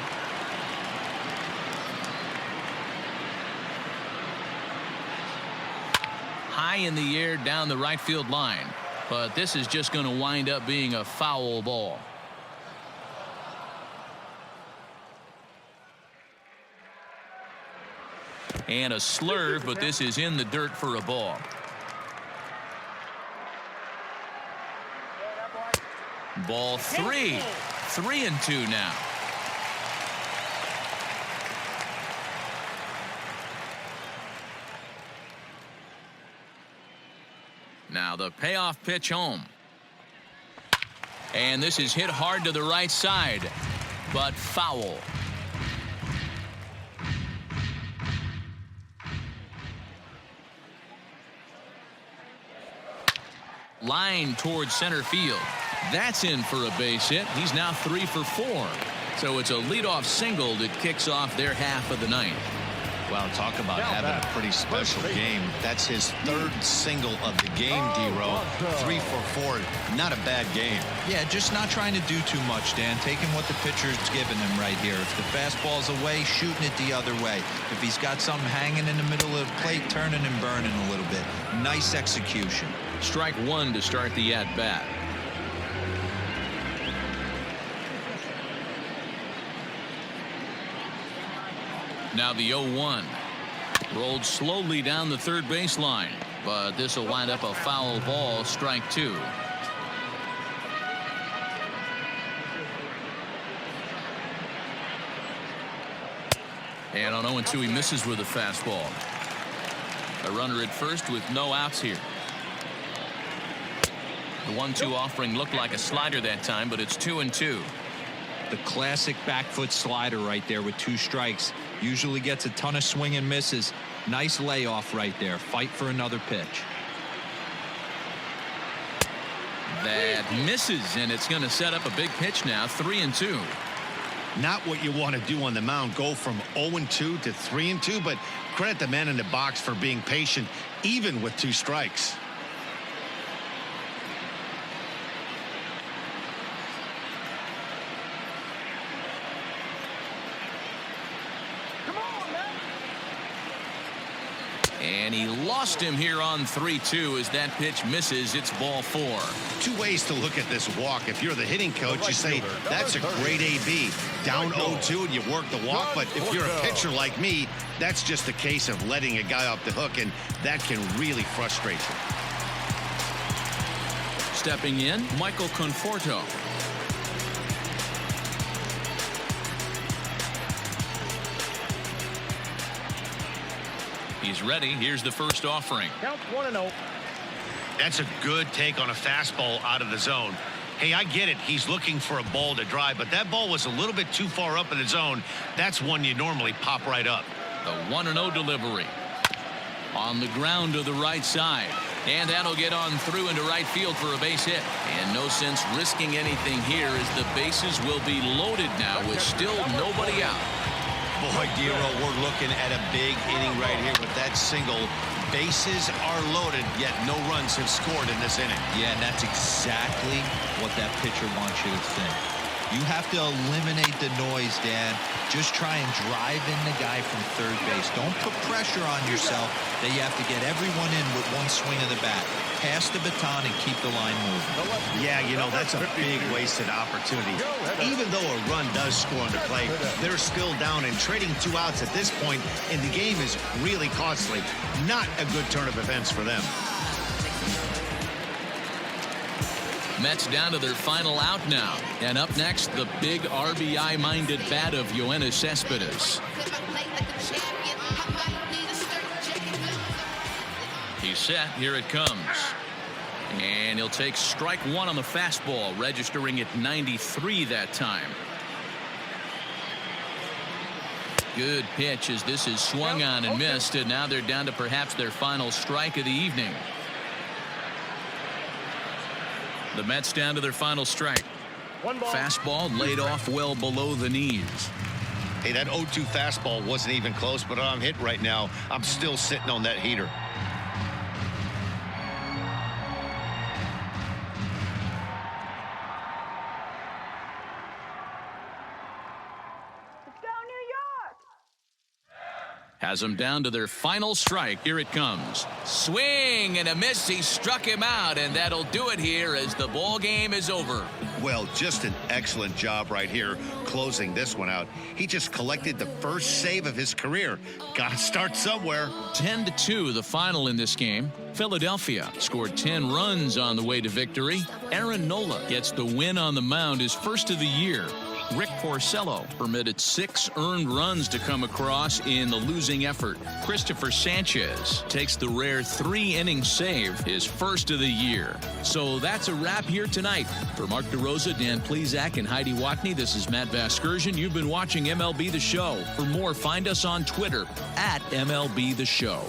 High in the air down the right field line, but this is just going to wind up being a foul ball. And a slurve, but this is in the dirt for a ball. Ball 3. 3-2 now. Now the payoff pitch home. And this is hit hard to the right side, but foul. Line towards center field. That's in for a base hit. He's now 3 for 4. So it's a leadoff single that kicks off their half of the 9th. Well, talk about having a pretty special game. That's his 3rd single of the game, D-Row. 3 for 4. Not a bad game. Yeah, just not trying to do too much, Dan. Taking what the pitcher's giving him right here. If the fastball's away, shooting it the other way. If he's got something hanging in the middle of the plate, turning and burning a little bit. Nice execution. Strike 1 to start the at-bat. Now the 0-1. Rolled slowly down the third baseline, but this will wind up a foul ball, strike 2. And on 0-2, he misses with a fastball. A runner at first with no outs here. The 1-2 offering looked like a slider that time, but it's 2-2. The classic back foot slider right there with 2 strikes. Usually gets a ton of swing and misses. Nice layoff right there. Fight for another pitch. That misses, and it's going to set up a big pitch now, 3-2. Not what you want to do on the mound, go from 0-2 to 3-2, but credit the man in the box for being patient, even with 2 strikes. And he lost him here on 3-2 as that pitch misses. It's ball 4. 2 ways to look at this walk. If you're the hitting coach, you say, that's a great AB. Down 0-2 and you work the walk. But if you're a pitcher like me, that's just a case of letting a guy off the hook, and that can really frustrate you. Stepping in, Michael Conforto. He's ready. Here's the first offering. Count 1-0. That's a good take on a fastball out of the zone. Hey, I get it. He's looking for a ball to drive, but that ball was a little bit too far up in the zone. That's one you normally pop right up. The 1-0 delivery. On the ground to the right side. And that'll get on through into right field for a base hit. And no sense risking anything here as the bases will be loaded now with still nobody out. Boy, Dero, we're looking at a big inning right here with that single. Bases are loaded, yet no runs have scored in this inning. Yeah, and that's exactly what that pitcher wants you to think. You have to eliminate the noise, Dan. Just try and drive in the guy from third base. Don't put pressure on yourself that you have to get everyone in with one swing of the bat. Pass the baton and keep the line moving. Yeah, you know, that's a big wasted opportunity. Even though a run does score on the play, they're still down, and trading 2 outs at this point in the game is really costly. Not a good turn of events for them. Mets down to their final out now. And up next, the big RBI-minded bat of Yoenis Cespedes. He's set. Here it comes. And he'll take strike 1 on the fastball, registering at 93 that time. Good pitch as this is swung on and missed, and now they're down to perhaps their final strike of the evening. The Mets down to their final strike. Fastball laid off well below the knees. Hey, that 0-2 fastball wasn't even close, but I'm hit right now. I'm still sitting on that heater. Has them down to their final strike. Here it comes. Swing and a miss. He struck him out, and that'll do it here as the ball game is over. Well, just an excellent job right here closing this one out. He just collected the first save of his career. Got to start somewhere. 10-2 the final in this game. Philadelphia scored 10 runs on the way to victory. Aaron Nola gets the win on the mound, his first of the year. Rick Porcello permitted 6 earned runs to come across in the losing effort. Christopher Sanchez takes the rare 3-inning save, his first of the year. So that's a wrap here tonight. For Mark DeRosa, Dan Plesac, and Heidi Watney, this is Matt Vasgersian. You've been watching MLB The Show. For more, find us on Twitter @MLB The Show.